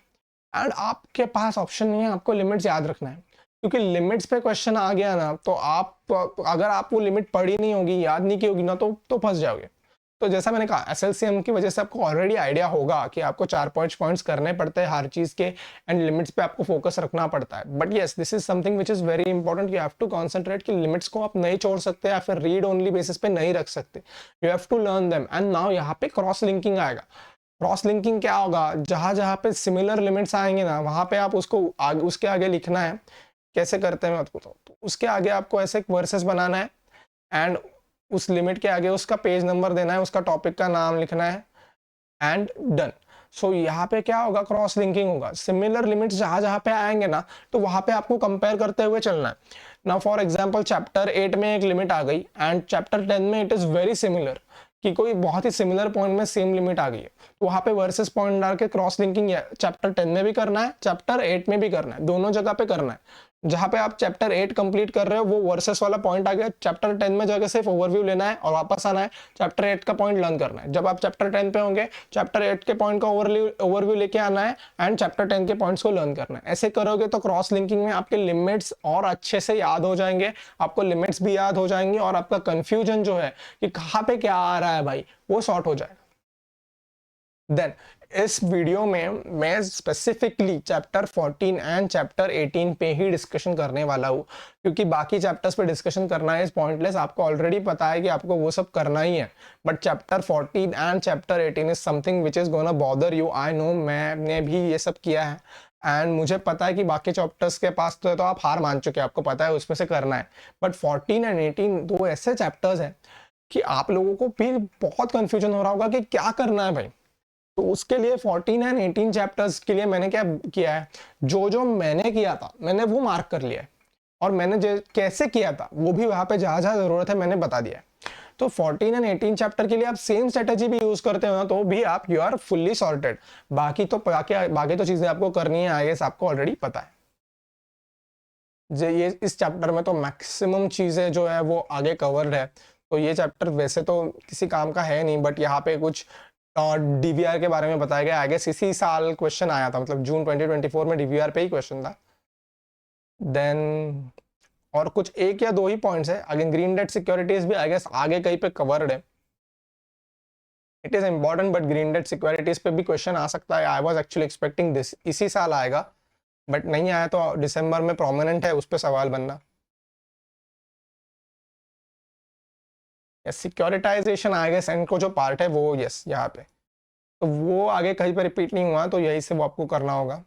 एंड आपके पास ऑप्शन नहीं है, आपको लिमिट्स याद रखना है। क्योंकि लिमिट्स पे क्वेश्चन आ गया ना, तो आप अगर आप वो लिमिट पढ़ी नहीं होगी, याद नहीं की होगी ना, तो फंस जाओगे। तो जैसा मैंने कहा, एसएलसीएम की वजह से आपको ऑलरेडी आइडिया होगा कि आपको 4 पॉइंट्स करने पड़ते हैं हर चीज के, एंड लिमिट्स पे आपको फोकस रखना पड़ता है। But yes, this is something which is very important. You have to concentrate कि लिमिट्स को आप नहीं छोड़ सकते, या फिर रीड ओनली बेसिस पे नहीं रख सकते। You have to learn them. And now यहाँ पे क्रॉस लिंकिंग आएगा। क्रॉस लिंकिंग क्या होगा, जहां जहां पे सिमिलर लिमिट्स आएंगे ना, वहां पे आप उसको उसके आगे लिखना है। कैसे करते हैं मैं आपको बताऊं। तो उसके आगे आपको ऐसे वर्सेस बनाना है, एंड उस लिमिट के आगे उसका पेज नंबर देना है, उसका टॉपिक का नाम लिखना है, एंड डन। सो यहाँ पे क्या होगा, क्रॉस लिंकिंग होगा। सिमिलर लिमिट्स जहां जहां पे आएंगे ना, तो वहां पे आपको कंपेयर करते हुए चलना है। नाउ फॉर एग्जांपल, चैप्टर 8 में एक लिमिट आ गई, एंड चैप्टर 10 में इट इज वेरी सिमिलर, कि कोई बहुत ही सिमिलर पॉइंट में सेम लिमिट आ गई है, तो वहां पे वर्सेस पॉइंट डाल के क्रॉस लिंकिंग चैप्टर 10 में भी करना है, चैप्टर 8 में भी करना है, दोनों जगह पे करना है। जहां पे आप चैप्टर 8 कंप्लीट कर रहे हो, वो वर्सेस वाला पॉइंट आ गया, चैप्टर 10 में जाकर सिर्फ ओवरव्यू लेना है और वापस आना है, चैप्टर 8 का पॉइंट लर्न करना है। जब आप चैप्टर 10 पे होंगे, चैप्टर 8 के पॉइंट का ओवरव्यू लेके आना है, एंड चैप्टर 10 के पॉइंट्स को लर्न करना है। ऐसे करोगे तो क्रॉस लिंकिंग में आपके लिमिट्स और अच्छे से याद हो जाएंगे, आपको लिमिट्स भी याद हो जाएंगे, और आपका कंफ्यूजन जो है कि कहाँ पे क्या आ रहा है भाई, वो सॉर्ट हो जाएगा। देन इस वीडियो में मैं स्पेसिफिकली चैप्टर 14 एंड चैप्टर 18 पे ही डिस्कशन करने वाला हूँ, क्योंकि बाकी चैप्टर्स पे डिस्कशन करना है इज पॉइंटलेस। आपको ऑलरेडी पता है कि आपको वो सब करना ही है, but chapter 14 and chapter 18 is something which is gonna bother you. I know, मैंने भी ये सब किया है, एंड मुझे पता है कि बाकी चैप्टर्स के पास तो आप हार मान चुके हैं, आपको पता है उसमें से करना है। बट 14 एंड 18 दो ऐसे चैप्टर्स हैं कि आप लोगों को भी बहुत कंफ्यूजन हो रहा होगा कि क्या करना है भाई। तो उसके लिए 14 एंड 18 चैप्टर्स के लिए मैंने क्या किया है, जो जो मैंने किया था मैंने वो मार्क कर लिया है। और मैंने कैसे किया था वो भी वहाँ पे जहाँ जहाँ ज़रूरत है मैंने बता दिया है। तो 14 एंड 18 चैप्टर के लिए आप सेम स्ट्रेटेजी भी यूज करते हो ना तो भी आप यू आर फुल्ली सॉर्टेड। बाकी तो चीजें आपको करनी है, आई गेस आपको ऑलरेडी पता है। ये इस चैप्टर में तो मैक्सिमम चीजें जो है वो आगे कवर्ड है। तो ये चैप्टर वैसे तो किसी काम का है नहीं, बट यहाँ पे कुछ डीवीआर के बारे में बताया गया। आई गेस इसी साल क्वेश्चन आया था, मतलब जून 2024 में डीवीआर पे ही क्वेश्चन था। देन और कुछ एक या दो ही पॉइंट्स है। अगेन ग्रीन डेट सिक्योरिटीज भी आई गेस आगे कहीं पे कवर्ड है। It is important, but green debt securities पे भी क्वेश्चन आ सकता है। I was actually expecting this इसी साल आएगा, बट नहीं आया तो दिसंबर में प्रोमिनेंट है उस पर सवाल बनना। सिक्योरिटाइजेशन आ गेस एंड को जो पार्ट है वो यस यहाँ पे, तो वो आगे कहीं पे रिपीट नहीं हुआ तो यही से वो आपको करना होगा।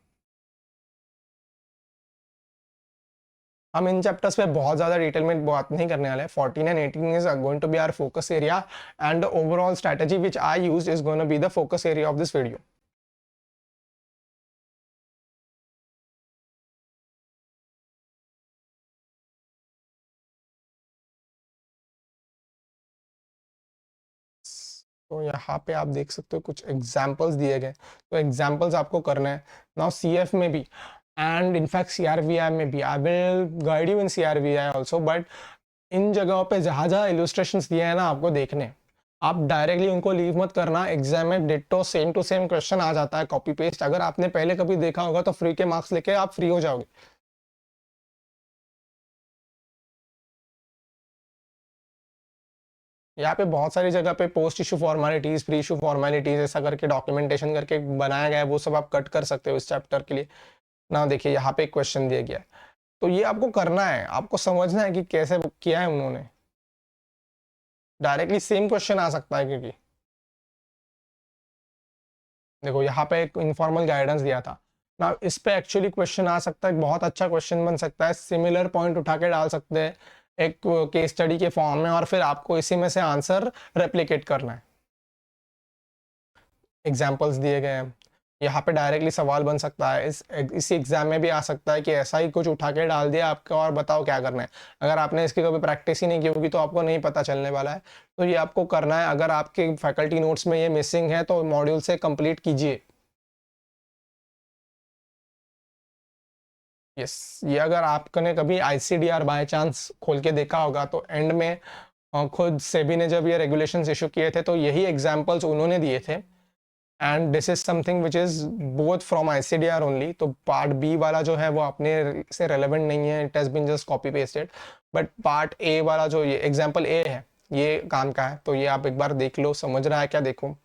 हम इन चैप्टर्स पे बहुत ज़्यादा डिटेल में बात नहीं करने वाले हैं। 14 and 18 is going to be our focus area and overall strategy which I use is going to be the focus area of this video. तो यहाँ पे आप देख सकते हो कुछ एग्जाम्पल्स दिए गए, तो एग्जाम्पल्स आपको करना है। नाउ सीएफ में भी एंड इनफैक्ट सीआरवीआई में भी, I will guide you in CRVI also, but इन जगहों पे जहाँ जहाँ इलस्ट्रेशंस दिए हैं ना आपको देखने, आप डायरेक्टली उनको लीव मत करना। एग्जाम में ditto same to same question आ जाता है, कॉपी पेस्ट। अगर आपने पहले कभी देखा होगा तो फ्री के मार्क्स लेके आप फ्री हो जाओगे। यहाँ पे बहुत सारी जगह पे post issue formalities, pre issue formalities ऐसा करके डॉक्यूमेंटेशन करके बनाया गया है, वो सब आप कट कर सकते हो इस चैप्टर के लिए। ना देखिए यहाँ पे एक क्वेश्चन दिया गया है, तो ये आपको करना है, आपको समझना है कि कैसे किया है उन्होंने। डायरेक्टली सेम क्वेश्चन आ सकता है, क्योंकि देखो यहाँ पे एक इनफॉर्मल गाइडेंस दिया था ना, इस पे एक्चुअली क्वेश्चन आ सकता है, बहुत अच्छा क्वेश्चन बन सकता है। सिमिलर पॉइंट उठा के डाल सकते हैं एक केस स्टडी के फॉर्म में, और फिर आपको इसी में से आंसर रेप्लिकेट करना है। एग्जाम्पल्स दिए गए हैं यहाँ पे, डायरेक्टली सवाल बन सकता है। इसी एग्जाम में भी आ सकता है कि ऐसा ही कुछ उठा के डाल दिया आपको और बताओ क्या करना है। अगर आपने इसकी कभी प्रैक्टिस ही नहीं की होगी तो आपको नहीं पता चलने वाला है, तो ये आपको करना है। अगर आपके फैकल्टी नोट्स में ये मिसिंग है तो मॉड्यूल से कंप्लीट कीजिए। यस, ये अगर आपने कभी आईसीडीआर बाय चांस खोल के देखा होगा तो एंड में खुद सेबी ने जब ये रेगुलेशंस इशू किए थे तो यही एग्जांपल्स उन्होंने दिए थे। And this is something which is both from ICDR only. तो पार्ट बी वाला जो है वो अपने से रेलेवेंट नहीं है, it has been just copy pasted. But part A वाला जो ये एग्जाम्पल ए है ये काम का है, तो ये आप एक बार देख लो। समझ रहा है क्या? देखो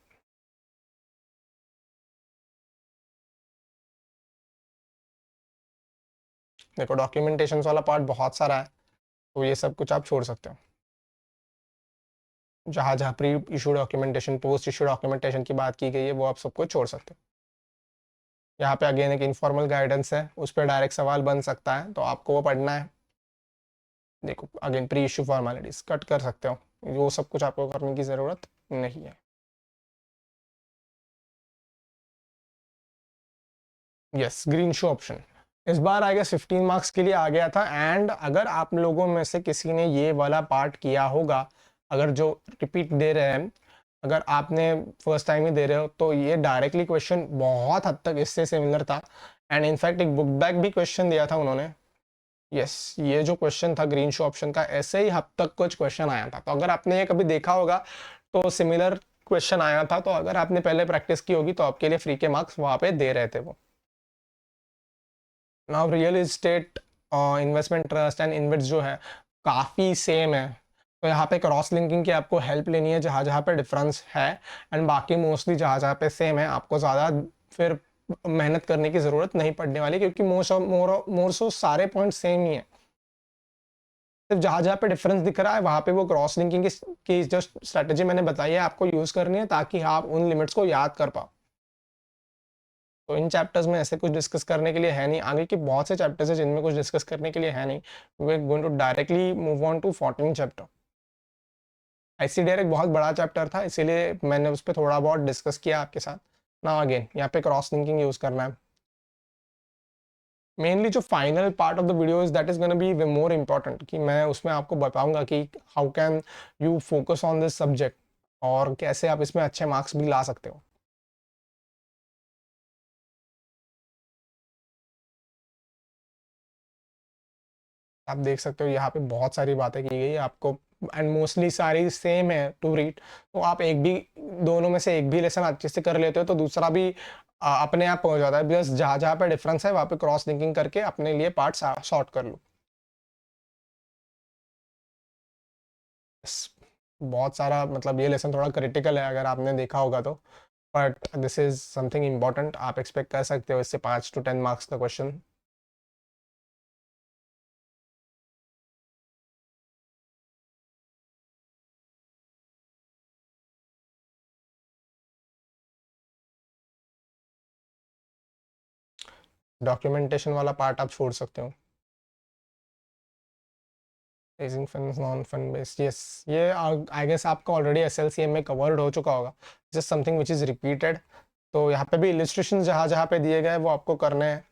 देखो डॉक्यूमेंटेशन वाला पार्ट बहुत सारा है, तो ये सब कुछ आप छोड़ सकते हो। जहाँ जहाँ pre issue documentation, post issue documentation की बात की गई है वो आप सबको छोड़ सकते हो। यहाँ पे अगेन एक इनफॉर्मल गाइडेंस है, उस पर डायरेक्ट सवाल बन सकता है, तो आपको वो पढ़ना है। देखो again pre issue formalities cut कर सकते हो, वो सब कुछ आपको करने की ज़रूरत नहीं है। यस, ग्रीन शो ऑप्शन इस बार आ गया 15 मार्क्स के लिए आ गया था। एंड अगर आप लोगों में से किसी ने ये वाला पार्ट किया होगा, अगर जो रिपीट दे रहे हैं, अगर आपने फर्स्ट टाइम ही दे रहे हो, तो ये डायरेक्टली क्वेश्चन बहुत हद तक इससे सिमिलर था। एंड इनफैक्ट एक बुक बैक भी क्वेश्चन दिया था उन्होंने। यस, ये जो क्वेश्चन था ग्रीन शो ऑप्शन का, ऐसे ही हद तक कुछ क्वेश्चन आया था। तो अगर आपने ये कभी देखा होगा तो सिमिलर क्वेश्चन आया था, तो अगर आपने पहले प्रैक्टिस की होगी तो आपके लिए फ्री के मार्क्स वहाँ पे दे रहे थे वो। Now real estate investment trust and invest जो है काफ़ी सेम है, तो यहाँ पे क्रॉस लिंकिंग की आपको हेल्प लेनी है जहाँ जहाँ पे डिफरेंस है। एंड बाकी मोस्टली जहाँ जहाँ पे सेम है आपको ज़्यादा फिर मेहनत करने की ज़रूरत नहीं पड़ने वाली, क्योंकि मोर सारे पॉइंट सेम ही है। सिर्फ जहाँ जहाँ पे डिफरेंस दिख रहा है वहाँ पे वो क्रॉस लिंकिंग की जो स्ट्रेटेजी मैंने बताई है आपको यूज़ करनी है, ताकि आप उन लिमिट्स को याद कर पाओ। तो इन चैप्टर्स में ऐसे कुछ डिस्कस करने के लिए है नहीं, आगे के बहुत से चैप्टर्स है जिनमें कुछ डिस्कस करने के लिए है नहीं। We are going to directly move on to 14 chapter. ICDR एक बहुत बड़ा चैप्टर था, इसीलिए मैंने उस पर थोड़ा बहुत डिस्कस किया आपके साथ ना। अगेन यहाँ पे क्रॉस लिंकिंग यूज़ करना है। मेनली जो final part of the video is that is gonna be more important, कि मैं उसमें आपको बताऊंगा कि how can you focus on this subject और कैसे आप इसमें अच्छे मार्क्स भी ला सकते हो। आप देख सकते हो यहाँ पे बहुत सारी बातें की गई है आपको, एंड मोस्टली सारी सेम है टू रीड। तो आप एक भी, दोनों में से एक भी लेसन अच्छे से कर लेते हो तो दूसरा भी अपने आप पहुंच जाता है। बस जहाँ जहाँ पे डिफरेंस है वहाँ पे क्रॉस लिंकिंग करके अपने लिए पार्ट सॉर्ट कर लो। बहुत सारा मतलब ये लेसन थोड़ा क्रिटिकल है अगर आपने देखा होगा तो, but this is something important. आप एक्सपेक्ट कर सकते हो इससे 5 to 10 मार्क्स का क्वेश्चन। डॉक्यूमेंटेशन वाला पार्ट आप छोड़ सकते हो। Raising funds, non fund based, yes, ये आई गेस आपका ऑलरेडी एसएलसीएम में कवर्ड हो चुका होगा। Just something which is repeated. तो यहाँ पे भी इलिस्ट्रेशन जहाँ जहाँ पे दिए गए वो आपको करने हैं।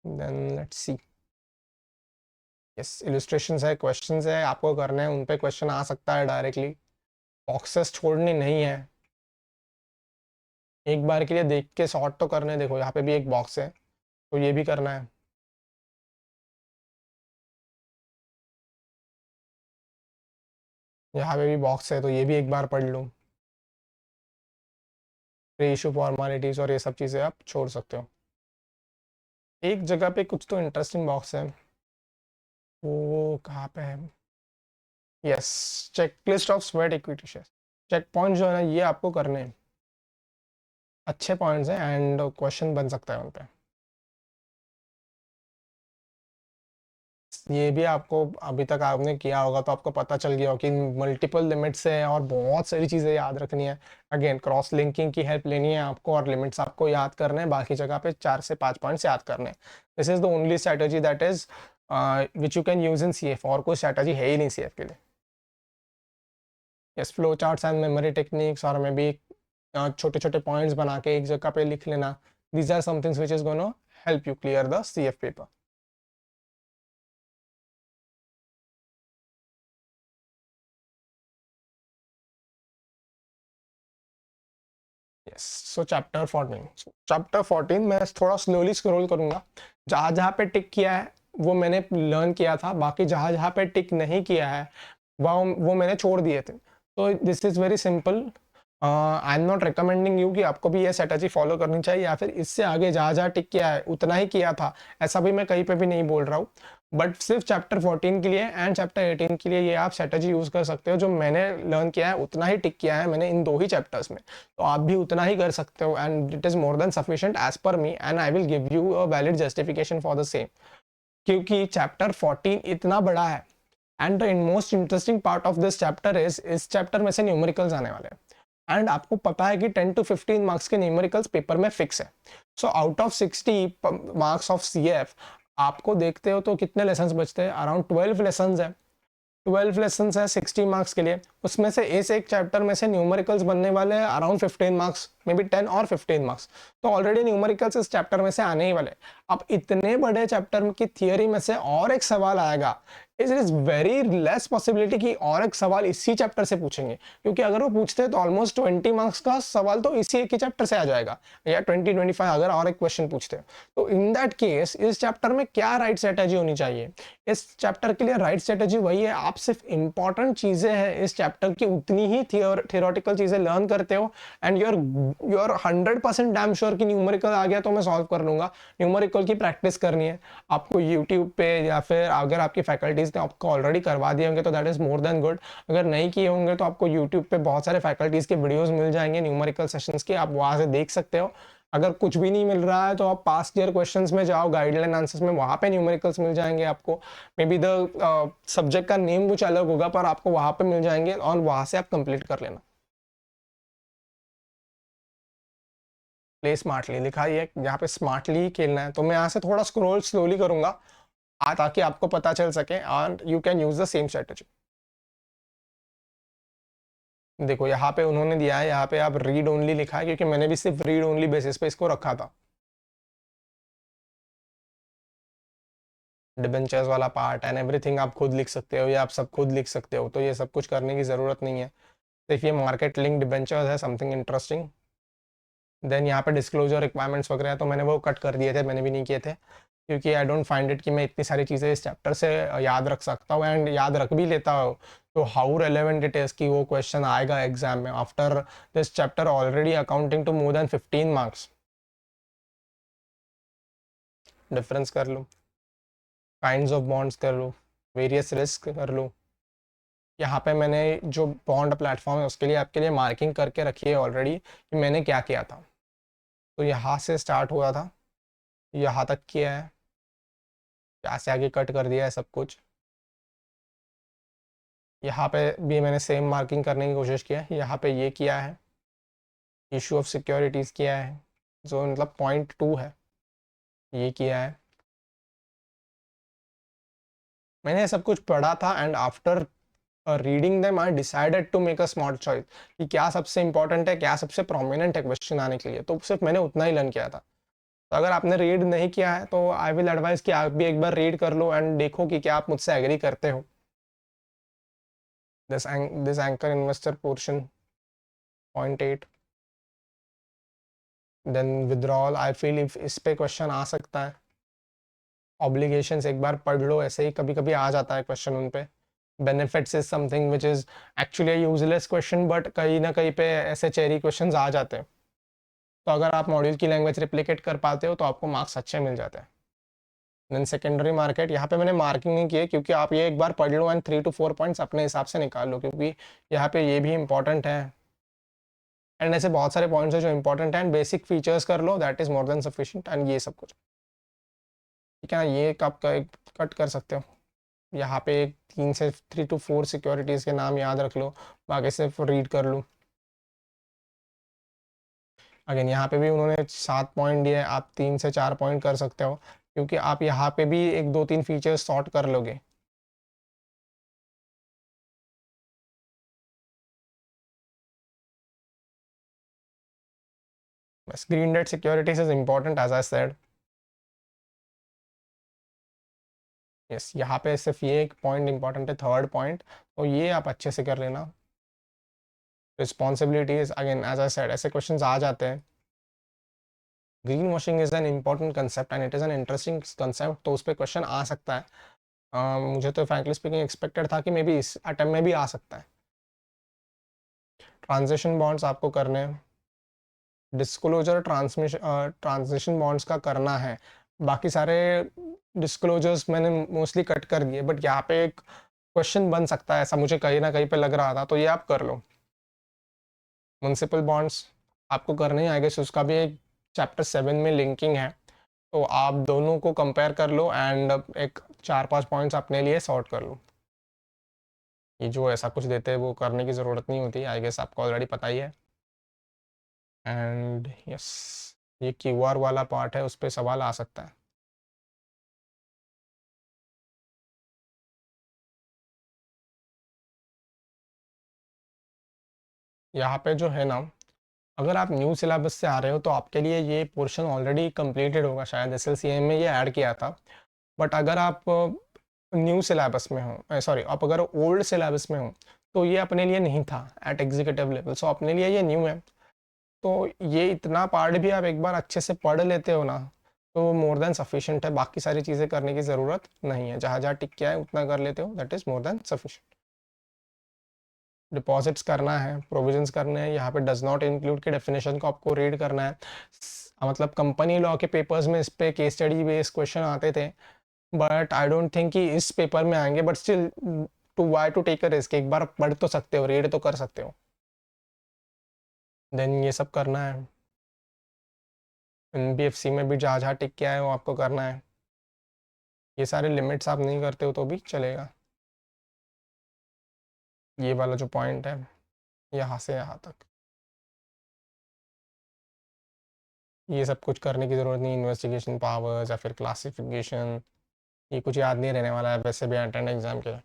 Then let's see. Yes, illustrations है, क्वेश्चंस है, आपको करने हैं, उन पे क्वेश्चन आ सकता है डायरेक्टली। बॉक्सेस छोड़नी नहीं है, एक बार के लिए देख के सॉर्ट तो करने। देखो यहाँ पे भी एक बॉक्स है तो ये भी करना है। यहाँ पे भी बॉक्स है तो ये भी एक बार पढ़ लो। प्री इशू फॉर्मेलिटीज और ये सब चीज़ें आप छोड़ सकते हो। एक जगह पे कुछ तो इंटरेस्टिंग बॉक्स है, वो कहाँ पे है? Yes, check list of sweat equity share. Check point जो है ना ये आपको करने हैं, अच्छे पॉइंट्स हैं एंड क्वेश्चन बन सकता है उन पे। ये भी आपको अभी तक आपने किया होगा तो आपको पता चल गया हो कि मल्टीपल लिमिट्स है और बहुत सारी चीज़ें याद रखनी है। अगेन क्रॉस लिंकिंग की हेल्प लेनी है आपको और लिमिट्स आपको याद करने हैं, बाकी जगह पे 4 से 5 पॉइंट्स याद करने हैं। This is the only strategy that is which you can use in CF, और कोई स्ट्रेटेजी है ही नहीं सीएफ के लिए। Yes, flow charts and memory techniques, और में भी छोटे छोटे पॉइंट्स बना के एक जगह पे लिख लेना। These are somethings which is gonna help you clear the CF paper. Yes, so chapter 14 मैं थोड़ा स्लोली स्क्रॉल करूंगा। जहाँ जहाँ पे टिक किया है वो मैंने लर्न किया था, बाकी जहाँ जहाँ पे टिक नहीं किया है वो मैंने छोड़ दिए थे। तो this is very simple. I am not recommending you कि आपको भी ये स्ट्रेटजी फॉलो करनी चाहिए या फिर इससे आगे जहाँ जहाँ टिक किया है उतना ही किया था, ऐसा भी मैं कहीं पे भी नहीं बोल रहा हूँ। बट सिर्फ चैप्टर 14 के लिए एंड चैप्टर 18 के लिए ये आप स्ट्रेटजी यूज़ कर सकते हो। जो मैंने लर्न किया है उतना ही टिक किया है मैंने इन 2 ही चैप्टर्स में, तो आप भी उतना ही कर सकते हो and it is more than sufficient as per me, and I will give you a valid justification for the same. क्योंकि चैप्टर 14 इतना बड़ा है and the most interesting part of this chapter is, इस चैप्टर में से numericals आने वाले हैं एंड आपको पता है कि 10 to 15 मार्क्स के न्यूमेरिकल्स पेपर में फिक्स है। So out of 60 marks of CF आपको देखते हो तो कितने लेसन बचते हैं? अराउंड 12 लेसन है। 12 लेसन है 60 मार्क्स के लिए, उसमें से इस एक चैप्टर में से न्यूमेरिकल्स बनने वाले हैं अराउंड 15 मार्क्स, मे बी 10 और 15 मार्क्स। तो ऑलरेडी न्यूमेरिकल्स इस चैप्टर में से आने ही वाले। अब इतने बड़े चैप्टर की थियोरी में से और एक सवाल आएगा, it is very less possibility कि और एक सवाल इसी चैप्टर से पूछेंगे, क्योंकि अगर वो पूछते हैं तो ऑलमोस्ट 20 मार्क्स का सवाल तो इसी एक ही चैप्टर से आ जाएगा, या 20-25 अगर और एक क्वेश्चन पूछते हैं। तो इन दैट केस इस चैप्टर में क्या राइट स्ट्रेटेजी होनी चाहिए? इस चैप्टर के लिए राइट स्ट्रेटेजी वही है, आप सिर्फ इंपॉर्टेंट चीजें हैं इस चैप्टर की उतनी ही थियोरेटिकल चीजें लर्न करते हो एंड यूर 100% डैम श्योर कि न्यूमेरिकल आ गया तो मैं सॉल्व कर लूंगा। न्यूमेरिकल की प्रैक्टिस करनी है आपको यूट्यूब पे, या फिर अगर आपकी फैकल्टीज ने आपको ऑलरेडी करवा दिए होंगे तो that is more then good. अगर नहीं किए होंगे तो आपको यूट्यूब पे बहुत सारे फैकल्टीज के वीडियोस मिल जाएंगे न्यूमेरिकल सेशंस के, आप वहां से देख सकते हो। अगर कुछ भी नहीं मिल रहा है तो आप पास्ट ईयर क्वेश्चंस में जाओ, गाइडलाइन आंसर्स में, वहां पे न्यूमेरिकल्स मिल जाएंगे आपको। मे बी द सब्जेक्ट का नेम कुछ अलग होगा पर आपको वहां पे मिल जाएंगे और वहां से आप कंप्लीट कर लेना। प्ले स्मार्टली लिखा ही है यहाँ पे, स्मार्टली खेलना है। तो मैं यहाँ से थोड़ा स्क्रॉल स्लोली करूंगा ताकि आपको पता चल सके and you can use the same strategy. देखो यहाँ पे उन्होंने दिया है, यहाँ पे आप रीड ओनली लिखा है क्योंकि मैंने भी सिर्फ रीड ओनली बेसिस पे इसको रखा था। डिबेंचर्स वाला पार्ट एंड एवरीथिंग आप खुद लिख सकते हो या आप सब खुद लिख सकते हो, तो ये सब कुछ करने की ज़रूरत नहीं है। सिर्फ ये मार्केट लिंक डिबेंचर्स है, समथिंग इंटरेस्टिंग। देन यहाँ पे डिस्क्लोजर रिक्वायरमेंट्स वगैरह तो मैंने वो कट कर दिए थे, मैंने भी नहीं किए थे, क्योंकि आई डोंट फाइंड इट कि मैं इतनी सारी चीज़ें इस चैप्टर से याद रख सकता हूँ, एंड याद रख भी लेता हूँ तो हाउ रेलेवेंट इट इज़ कि वो क्वेश्चन आएगा एग्जाम में after this chapter already accounting to more than 15 marks. Difference कर लो, काइंड्स ऑफ बॉन्ड्स कर लो, वेरियस रिस्क कर लो। यहाँ पे मैंने जो बॉन्ड प्लेटफॉर्म है उसके लिए आपके लिए मार्किंग करके रखी है ऑलरेडी कि मैंने क्या किया था। तो यहाँ से स्टार्ट हुआ था, यहाँ तक किया है, यहाँ से आगे कट कर दिया है सब कुछ। यहाँ पे भी मैंने सेम मार्किंग करने की कोशिश किया है, यहाँ पे ये किया है, इशू ऑफ सिक्योरिटीज़ किया है जो मतलब .2 है, ये किया है। मैंने सब कुछ पढ़ा था and after reading them I decided to make a smart choice कि क्या सबसे इंपॉर्टेंट है, क्या सबसे प्रोमिनेंट है क्वेश्चन आने के लिए, तो सिर्फ मैंने उतना ही लर्न किया था। तो अगर आपने रीड नहीं किया है तो आई विल एडवाइस कि आप भी एक बार रीड कर लो एंड देखो कि क्या आप मुझसे एग्री करते हो। This anchor investor portion .8, then withdrawal I feel इस पे क्वेश्चन आ सकता है। ऑब्लिगेशंस एक बार पढ़ लो, ऐसे ही कभी कभी आ जाता है क्वेश्चन उन पे। Benefits is something which is actually useless question, but कहीं ना कहीं पे ऐसे चेरी क्वेश्चंस आ जाते हैं, तो अगर आप मॉड्यूल की लैंग्वेज रिप्लिकेट कर पाते हो तो आपको मार्क्स अच्छे मिल जाते हैं। देन सेकेंडरी मार्केट, यहाँ पे मैंने मार्किंग नहीं की है क्योंकि आप ये एक बार पढ़ लो एंड 3 to 4 पॉइंट्स अपने हिसाब से निकाल लो, क्योंकि यहाँ पे ये भी इंपॉर्टेंट है एंड ऐसे बहुत सारे पॉइंट्स हैं जो इंपॉर्टेंट है एंड बेसिक फीचर्स कर लो, that is more than sufficient and ये सब कुछ ठीक है। ये कब कट कर सकते हो, यहाँ पे 3 to 4 सिक्योरिटीज़ के नाम याद रख लो, बाकी सिर्फ रीड कर लो। अगेन यहाँ पे भी उन्होंने 7 पॉइंट दिए, आप 3 से 4 पॉइंट कर सकते हो क्योंकि आप यहाँ पे भी 1 2 3 फीचर्स सॉर्ट कर लोगे। बस green debt securities is important as I said. Yes, यहाँ पे सिर्फ ये एक पॉइंट इंपॉर्टेंट है, थर्ड पॉइंट, तो ये आप अच्छे से कर लेना। Responsibilities again as I said ऐसे क्वेश्चन आ जाते हैं। Green washing is an important concept and it is an interesting concept, तो उस पर क्वेश्चन आ सकता है। मुझे तो फ्रैंकली स्पीकिंग एक्सपेक्टेड था कि मे बी इस अटेम्प्ट में भी आ सकता है। ट्रांजिशन बॉन्ड्स आपको करने हैं, डिस्क्लोजर ट्रांजिशन बॉन्ड्स का करना है, बाकी सारे डिस्क्लोजर्स मैंने मोस्टली कट कर दिए, बट यहाँ पे एक क्वेश्चन बन सकता है ऐसा मुझे कहीं ना कहीं पे लग रहा था, तो ये आप कर लो। म्युनिसिपल बॉन्ड्स आपको करने ही आएगा, उसका भी एक चैप्टर 7 में लिंकिंग है, तो आप दोनों को कंपेयर कर लो एंड एक 4 5 पॉइंट्स अपने लिए सॉर्ट कर लो। ये जो ऐसा कुछ देते हैं वो करने की ज़रूरत नहीं होती, आई गेस आपको ऑलरेडी पता ही है। एंड यस, ये क्यूआर वाला पार्ट है, उस पर सवाल आ सकता है। यहाँ पे जो है ना, अगर आप न्यू सिलेबस से आ रहे हो तो आपके लिए ये पोर्शन ऑलरेडी कंप्लीटेड होगा, शायद एसएलसीए में ये ऐड किया था। बट अगर आप न्यू सिलेबस में हो, सॉरी आप अगर ओल्ड सिलेबस में हो तो ये अपने लिए नहीं था एट एग्जीक्यूटिव लेवल, सो अपने लिए ये न्यू है। तो ये इतना पार्ट भी आप एक बार अच्छे से पढ़ लेते हो ना तो मोर देन सफिशिएंट है, बाकी सारी चीज़ें करने की ज़रूरत नहीं है, जहाँ जहाँ टिक किया है उतना कर लेते हो, that is more than sufficient. Deposits करना है, प्रोविजंस करने हैं, यहाँ पे डज नॉट इंक्लूड के डेफिनेशन को आपको रीड करना है। मतलब कंपनी लॉ के पेपर्स में इस पे केस स्टडी बेस्ड क्वेश्चन आते थे, बट आई डोंट थिंक कि इस पेपर में आएंगे, but still to why to take a risk, एक बार पढ़ तो सकते हो, रीड तो कर सकते हो। देन ये सब करना है, एनबीएफसी में भी जहाँ जहाँ टिक किया है वो आपको करना है। ये सारे लिमिट्स आप नहीं करते हो तो भी चलेगा। ये वाला जो पॉइंट है यहाँ से यहाँ तक, ये सब कुछ करने की ज़रूरत नहीं, इन्वेस्टिगेशन पावर्स या फिर क्लासिफिकेशन, ये कुछ याद नहीं रहने वाला है वैसे भी एंट्रेंस एग्जाम के।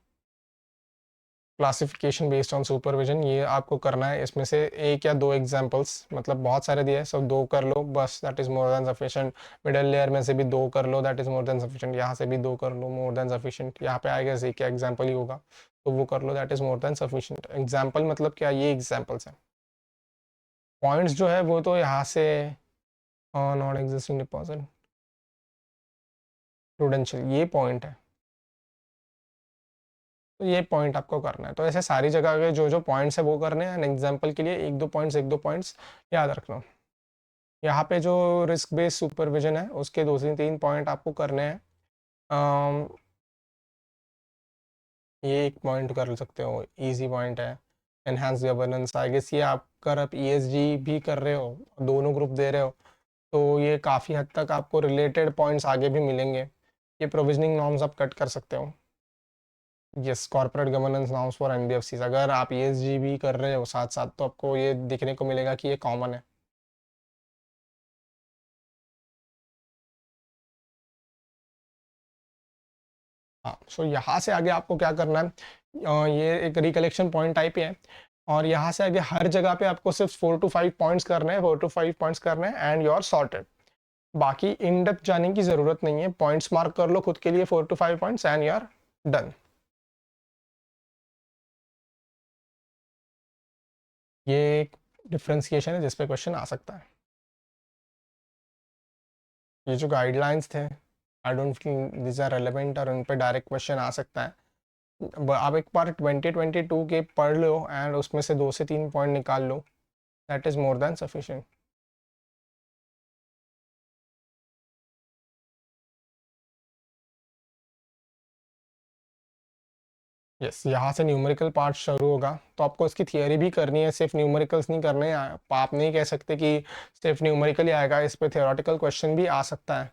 क्लासिफिकेशन बेस्ड ऑन सुपरविजन, ये आपको करना है। इसमें से एक या दो एग्जांपल्स, मतलब बहुत सारे दिए हैं, सब दो कर लो बस, that is more than sufficient. Middle layer में से भी दो कर लो, that is more than sufficient. यहाँ से भी दो कर लो, मोर देन सफिशिएंट। यहाँ पे आएगा एक एग्जाम्पल ही होगा तो वो कर लो, that is more than sufficient. Example मतलब क्या, ये एग्जाम्पल्स हैं। पॉइंट्स जो है वो तो यहाँ से नॉट एग्जिस्टिंग डिपॉजिट, प्रूडेंशियल, ये पॉइंट है, तो ये पॉइंट आपको करना है। तो ऐसे सारी जगह के जो जो पॉइंट्स है वो करने हैं। एग्जाम्पल के लिए एक दो पॉइंट्स याद रखना। यहाँ पे जो रिस्क बेस्ड सुपरविजन है उसके दो से तीन पॉइंट आपको करने हैं। ये एक पॉइंट कर सकते हो, इजी पॉइंट है, एनहांस गवर्नेंस। आई गेस ये आप अगर आप ईएसजी भी कर रहे हो, दोनों ग्रुप दे रहे हो, तो ये काफ़ी हद तक आपको रिलेटेड पॉइंट्स आगे भी मिलेंगे। ये प्रोविजनिंग नॉर्म्स आप कट कर सकते हो। Yes, corporate governance norms for NBFCs, अगर आप ईएसजी भी कर रहे हो साथ साथ तो आपको ये दिखने को मिलेगा कि ये कॉमन है। हाँ, सो यहाँ से आगे आपको क्या करना है, ये एक रिकलेक्शन पॉइंट टाइप ही है, और यहाँ से आगे हर जगह पे आपको सिर्फ 4 to 5 पॉइंट्स करने हैं, 4 to 5 पॉइंट्स करने हैं, एंड यू आर सॉर्टेड। बाकी इन डेप्थ जाने की ज़रूरत नहीं है, पॉइंट्स मार्क कर लो खुद के लिए 4 to 5 points and you are done. ये एक डिफ्रेंसिएशन है जिस पे क्वेश्चन आ सकता है। ये जो गाइडलाइंस थे, I don't think this are relevant, और उन पे डायरेक्ट क्वेश्चन आ सकता है। आप एक बार 2022 के पढ़ लो एंड उसमें से 2 से 3 पॉइंट निकाल लो, that is more than sufficient. Yes, यहाँ से न्यूमेरिकल पार्ट शुरू होगा, तो आपको इसकी थियरी भी करनी है, सिर्फ न्यूमेरिकल्स नहीं करने हैं। आप नहीं कह सकते कि सिर्फ न्यूमेरिकल ही आएगा, इस पे थियोरेटिकल क्वेश्चन भी आ सकता है।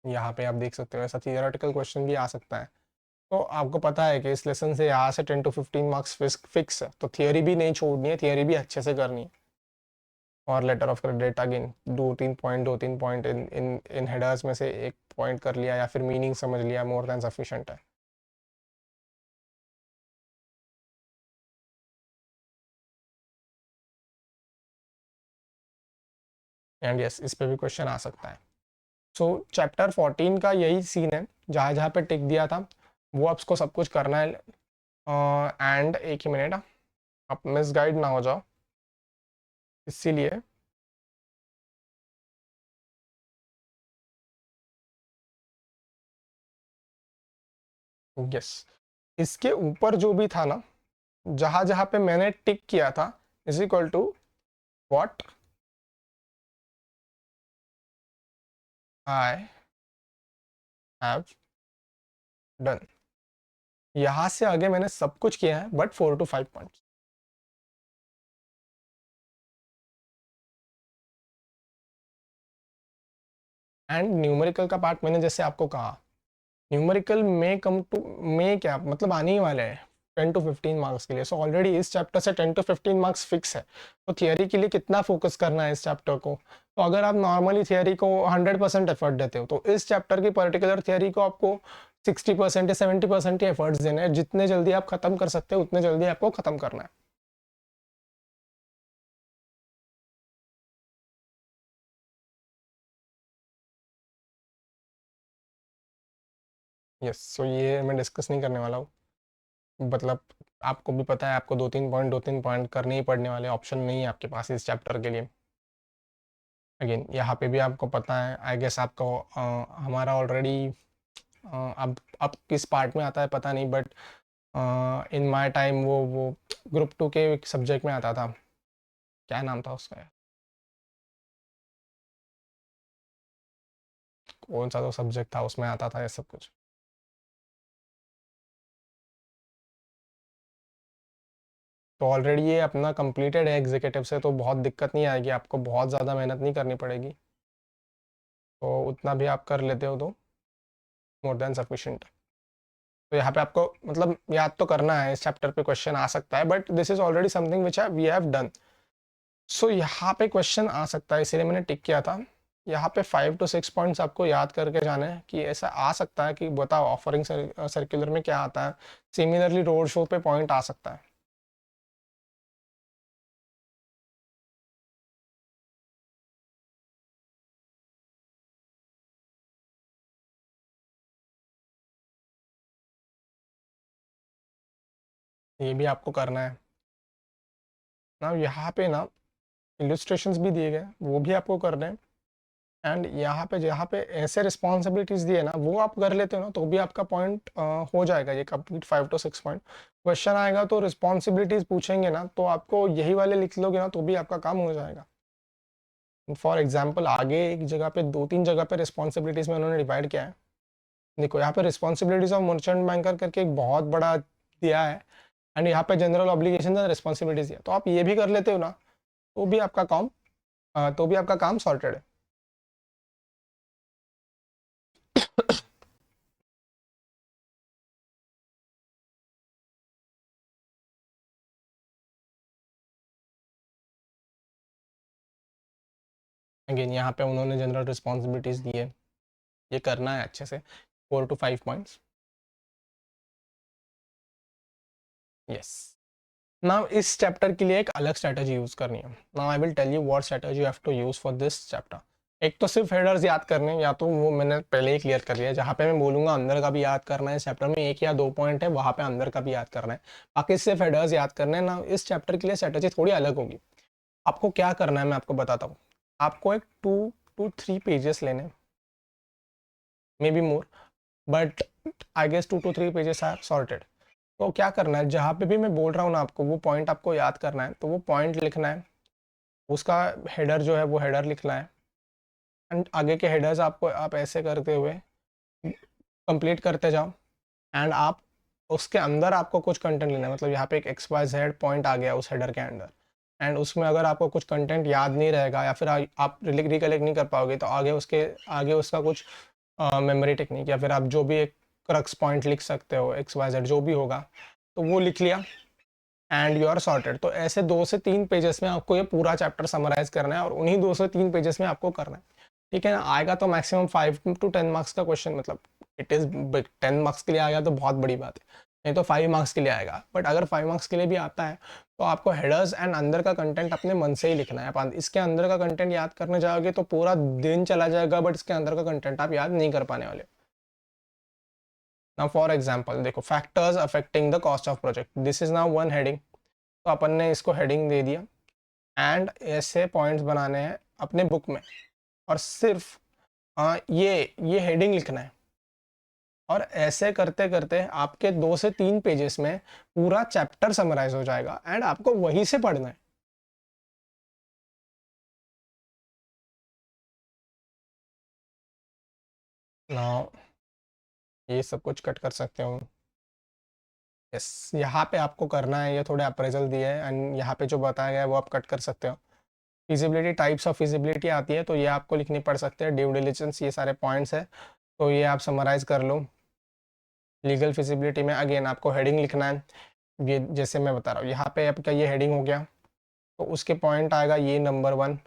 यहाँ पे आप देख सकते हो ऐसा थियोरेटिकल क्वेश्चन भी आ सकता है। तो आपको पता है कि इस लेसन से यहाँ से 10 to 15 मार्क्स फिक्स है, तो थियरी भी नहीं छोड़नी है, थियरी भी अच्छे से करनी है। और letter of credit again 2-3 point इन इन इन हेडर्स में से एक पॉइंट कर लिया या फिर मीनिंग समझ लिया, मोर देन सफिशिएंट है। एंड यस, इस पे भी क्वेश्चन आ सकता है। सो चैप्टर 14 का यही सीन है, जहाँ जहाँ पे टिक दिया था वो आपको सब कुछ करना है। एंड एक ही मिनट, आप मिस गाइड ना हो जाओ, इसीलिए यस, इसके ऊपर जो भी था ना, जहाँ जहाँ पे मैंने टिक किया था, is equal to what I have done. यहाँ से आगे मैंने सब कुछ किया है but 4 to 5 points. And numerical का पार्ट मैंने जैसे आपको कहा, न्यूमेरिकल में कम टू में क्या मतलब आने ही वाले हैं 10 to 15 मार्क्स के लिए। सो ऑलरेडी इस चैप्टर से 10 to 15 मार्क्स फिक्स है, तो थियरी के लिए कितना फोकस करना है इस चैप्टर को। तो अगर आप नॉर्मली थियरी को 100% एफर्ट देते हो, तो इस चैप्टर की पर्टिकुलर थियरी को आपको 60% या 70% ही एफर्ट्स देने हैं। जितने जल्दी आप खत्म कर सकते हो उतने जल्दी आपको खत्म करना है। यस, सो ये मैं डिस्कस नहीं करने वाला हूँ, मतलब आपको भी पता है आपको 2-3 पॉइंट करने ही पड़ने वाले, ऑप्शन नहीं है आपके पास इस चैप्टर के लिए। अगेन यहाँ पे भी आपको पता है, आई गेस आपको हमारा ऑलरेडी अब किस पार्ट में आता है पता नहीं, बट इन माय टाइम वो ग्रुप 2 के सब्जेक्ट में आता था, क्या नाम था उसका यार, कौन सा तो सब्जेक्ट था उसमें आता था ये सब कुछ। तो ऑलरेडी ये अपना कंप्लीटेड है एग्जीक्यूटिव से, तो बहुत दिक्कत नहीं आएगी, आपको बहुत ज़्यादा मेहनत नहीं करनी पड़ेगी। तो उतना भी आप कर लेते हो तो मोर देन सफिशिएंट। तो यहाँ पे आपको मतलब याद तो करना है, इस चैप्टर पे क्वेश्चन आ सकता है, but this is already something which we have done. So यहाँ पे क्वेश्चन आ सकता है, इसीलिए मैंने टिक किया था। यहाँ पे 5 to 6 पॉइंट्स आपको याद करके जाना है कि ऐसा आ सकता है कि बताओ ऑफरिंग सर्कुलर में क्या आता है, सिमिलरली रोड शो पे पॉइंट आ सकता है। ये भी आपको करना है ना। यहाँ पे ना इलस्ट्रेशंस भी दिए गए, वो भी आपको करने हैं। एंड यहाँ पे जहाँ पे ऐसे रिस्पॉन्सिबिलिटीज़ दिए ना वो आप कर लेते हो ना, तो भी आपका पॉइंट हो जाएगा ये कंप्लीट 5 to 6 पॉइंट। क्वेश्चन आएगा तो रिस्पॉन्सिबिलिटीज़ पूछेंगे ना, तो आपको यही वाले लिख लोगे ना तो भी आपका काम हो जाएगा। फॉर एग्जाम्पल आगे एक जगह पे 2-3 जगह पे रिस्पॉन्सिबिलिटीज़ में उन्होंने डिवाइड किया है। देखो यहाँ पे रिस्पॉन्सिबिलिटीज ऑफ मर्चेंट बैंकर करके एक बहुत बड़ा दिया है, एंड यहाँ पे जनरल ऑब्लिगेशन एंड रिस्पॉन्सिबिलिटीज दिया, तो आप ये भी कर लेते हो ना, तो भी आपका काम सॉर्टेड है। अगेन यहाँ पे उन्होंने जनरल रिस्पॉन्सिबिलिटीज दी है, ये करना है अच्छे से, 4 to 5 पॉइंट्स। यस। नाउ इस चैप्टर के लिए एक अलग स्ट्रेटजी यूज करनी है। Now I will tell you what strategy you have to use for this chapter. एक तो सिर्फ हेडर्स याद करने हैं, या तो वो मैंने पहले ही क्लियर कर लिया है, जहाँ पे मैं बोलूंगा अंदर का भी याद करना है, चैप्टर में 1 या 2 पॉइंट है वहाँ पे अंदर का भी याद करना है, बाकी सिर्फ हेडर्स याद करने हैं ना। इस चैप्टर के लिए स्ट्रेटजी थोड़ी अलग होगी। आपको क्या करना है मैं आपको बताता हूँ। आपको एक 2 to 3 पेजेस लेने, maybe more, but I guess 2 to 3 pages are sorted. तो क्या करना है, जहाँ पे भी मैं बोल रहा हूँ ना आपको, वो पॉइंट आपको याद करना है, तो वो पॉइंट लिखना है, उसका हेडर जो है वो हेडर लिखना है, एंड आगे के हेडर्स आपको आप ऐसे करते हुए कंप्लीट करते जाओ। एंड आप उसके अंदर आपको कुछ कंटेंट लेना है, मतलब यहाँ पे एक XYZ पॉइंट आ गया उस हेडर के अंदर, एंड उसमें अगर आपको कुछ कंटेंट याद नहीं रहेगा या फिर आप रिकलेक्ट नहीं कर पाओगे, तो आगे उसका कुछ मेमोरी टेक्निक या फिर आप जो भी एक क्रक्स पॉइंट लिख सकते हो, XYZ जो भी होगा, तो वो लिख लिया एंड यू आर सॉर्टेड। तो ऐसे 2 से 3 पेजेस में आपको ये पूरा चैप्टर समराइज करना है, और उन्हीं 2 से 3 पेजेस में आपको करना है, ठीक है ना। आएगा तो मैक्सिमम 5 to 10 मार्क्स का क्वेश्चन, मतलब इट इज़ 10 मार्क्स के लिए आएगा तो बहुत बड़ी बात है, नहीं तो 5 मार्क्स के लिए आएगा। बट अगर 5 मार्क्स के लिए भी आता है तो आपको हेडर्स एंड अंदर का कंटेंट अपने मन से ही लिखना है। आप इसके अंदर का कंटेंट याद करने जाओगे तो पूरा दिन चला जाएगा, बट इसके अंदर का कंटेंट आप याद नहीं कर पाने वाले। नाउ फॉर एग्जाम्पल देखो, factors affecting the cost of project, this is now one heading, तो अपन ने इसको हेडिंग दे दिया, एंड ऐसे पॉइंट्स बनाने हैं अपने बुक में, और सिर्फ ये हेडिंग लिखना है, और ऐसे करते करते आपके 2 से 3 पेजेस में पूरा चैप्टर समराइज हो जाएगा, एंड आपको वहीं से पढ़ना है। नाउ ये सब कुछ कट कर सकते हो। यस, यहाँ पे आपको करना है, ये थोड़े अप्रेजल दिए हैं, एंड यहाँ पे जो बताया गया है वो आप कट कर सकते हो। फिजिबिलिटी, टाइप्स ऑफ फिजिबिलिटी आती है, तो ये आपको लिखनी पड़ सकते हैं, ड्यू डिलिजेंस, ये सारे पॉइंट्स है, तो ये आप समराइज कर लो। लीगल फिजिबिलिटी में अगेन आपको हेडिंग लिखना है, ये जैसे मैं बता रहा हूँ, यहाँ पे आपका ये हेडिंग हो गया, तो उसके पॉइंट आएगा ये नंबर 1।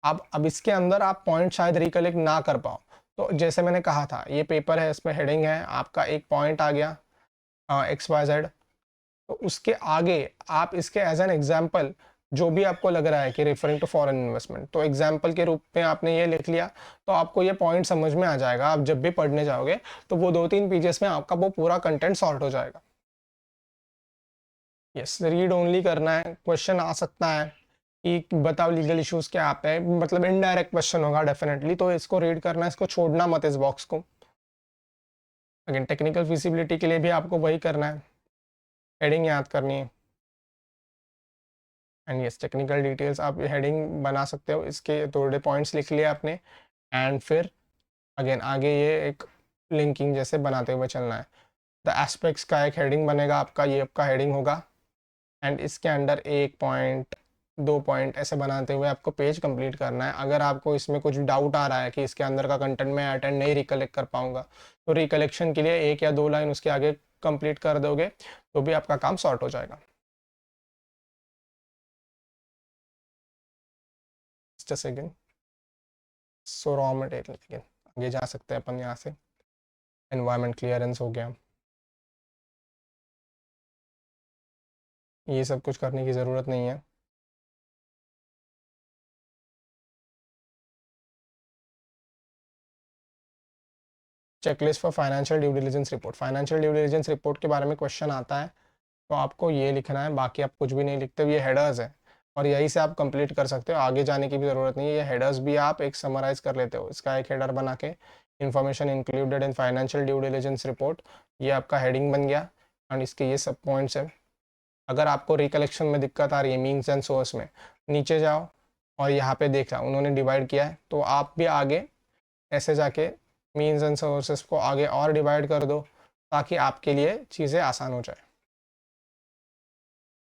अब इसके अंदर आप पॉइंट शायद रिकलेक्ट ना कर पाओ, तो जैसे मैंने कहा था, ये पेपर है, इसमें हेडिंग है, आपका एक पॉइंट आ गया XYZ, तो उसके आगे आप इसके एज एन एग्जाम्पल जो भी आपको लग रहा है कि रेफरिंग टू फॉरेन इन्वेस्टमेंट, तो एग्जाम्पल के रूप में आपने ये लिख लिया, तो आपको ये पॉइंट समझ में आ जाएगा। आप जब भी पढ़ने जाओगे तो वो 2-3 पेजेस में आपका वो पूरा कंटेंट सॉर्ट हो जाएगा। यस, रीड ओनली करना है। क्वेश्चन आ सकता है कि बताओ लीगल इश्यूज क्या आते हैं, मतलब इनडायरेक्ट क्वेश्चन होगा डेफिनेटली, तो इसको रीड करना है, इसको छोड़ना मत इस बॉक्स को। अगेन टेक्निकल फिजिबिलिटी के लिए भी आपको वही करना है, हेडिंग याद करनी है, एंड यस टेक्निकल डिटेल्स आप हेडिंग बना सकते हो, इसके थोड़े पॉइंट्स लिख लिए आपने, एंड फिर अगेन आगे ये एक लिंकिंग जैसे बनाते हुए चलना है। द एस्पेक्ट्स का एक हेडिंग बनेगा आपका, ये आपका हेडिंग होगा, एंड इसके अंडर 1 पॉइंट 2 पॉइंट ऐसे बनाते हुए आपको पेज कंप्लीट करना है। अगर आपको इसमें कुछ डाउट आ रहा है कि इसके अंदर का कंटेंट मैं अटेंड नहीं रिकलेक्ट कर पाऊंगा, तो रिकलेक्शन के लिए 1 या 2 लाइन उसके आगे कंप्लीट कर दोगे तो भी आपका काम सॉर्ट हो जाएगा। Just a second. So raw material, लेकिन आगे जा सकते हैं अपन यहाँ से। एनवायरमेंट क्लियरेंस हो गया, ये सब कुछ करने की ज़रूरत नहीं है। Checklist for financial due diligence report, financial due diligence report के बारे में क्वेश्चन आता है तो आपको ये लिखना है, बाकी आप कुछ भी नहीं लिखते, ये हेडर्स है और यही से आप कंप्लीट कर सकते हो, आगे जाने की भी ज़रूरत नहीं है। ये हेडर्स भी आप एक समराइज कर लेते हो, इसका एक हेडर बना के information included in financial due diligence report, ये आपका हेडिंग बन गया एंड इसके ये सब पॉइंट्स हैं। अगर आपको रिकलेक्शन में दिक्कत आ रही है मीन्स एंड सोर्स में, नीचे जाओ और यहाँ पे देखा उन्होंने डिवाइड किया है, तो आप भी आगे ऐसे जाके मीन्स एंड सोर्सेस को आगे और डिवाइड कर दो ताकि आपके लिए चीज़ें आसान हो जाए।